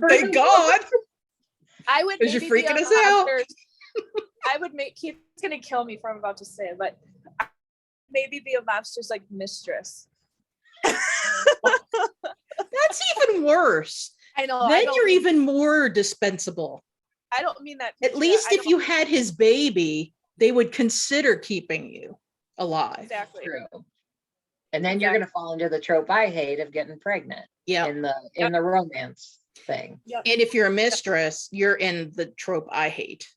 Thank God. I would Because you're maybe be freaking a us out. monster. I would make Keith's gonna kill me for what I'm about to say, but I'd maybe be a mobster's like mistress. That's even worse. I know. I Then don't you're mean- even more dispensable. I don't mean that. At least if you had his baby, they would consider keeping you alive. Exactly. True. And then you're gonna fall into the trope I hate of getting pregnant Yeah. in the romance thing. Yep. And if you're a mistress, you're in the trope I hate.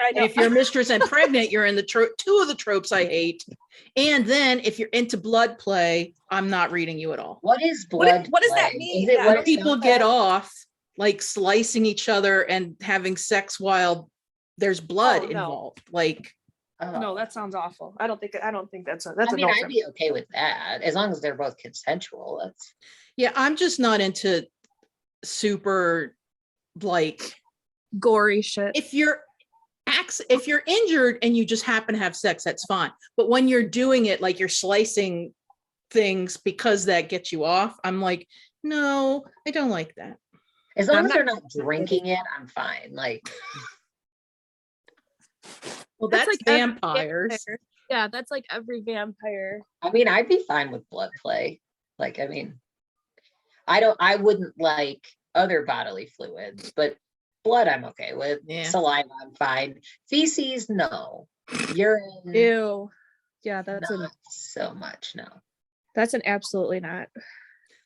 I And know. if you're a mistress and pregnant, you're in the two of the tropes I hate. And then if you're into blood play, I'm not reading you at all. What is blood? What does that play? mean? Is it Yeah, I what don't it People sounds get like? off like slicing each other and having sex while there's blood Oh, no. involved. Like, No, Oh. that sounds awful. I don't think that's a I mean, no I'd for me. be okay with that as long as they're both consensual. That's yeah, I'm just not into super like Gory shit. if you're injured and you just happen to have sex, that's fine. But when you're doing it like you're slicing things because that gets you off, I'm like, no, I don't like that. as long I'm as not- they're not drinking it, I'm fine. Like, Well, That's that's like every vampires. vampire. Yeah, that's like every vampire. I mean, I'd be fine with blood play. Like, I mean, I wouldn't like other bodily fluids, but blood I'm okay with. Yeah. Saliva I'm fine. Feces, no. Urine, Ew. Yeah, that's not so much, no. an absolutely not.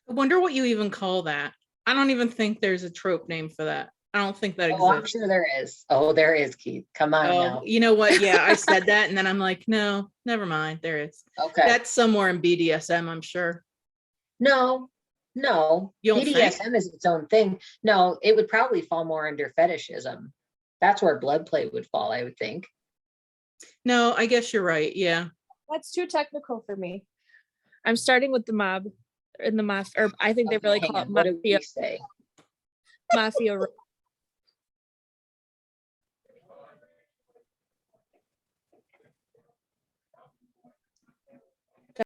I wonder what you even call that. I don't even think there's a trope name for that. I don't think that Oh, I'm exists. sure there is. Oh, there is, Keith. Come on Oh, now. you know what? Yeah, I said that, and then I'm like, no, never mind. There is. Okay. That's somewhere in BDSM, I'm sure. No, You don't think? BDSM is its own thing. No, it would probably fall more under fetishism. That's where blood play would fall, I would think. No, I guess you're right. Yeah. That's too technical for me. I'm starting with the mob in the mafia, or I think they Okay, really hang call it on. What did we mafia. say? Mafia.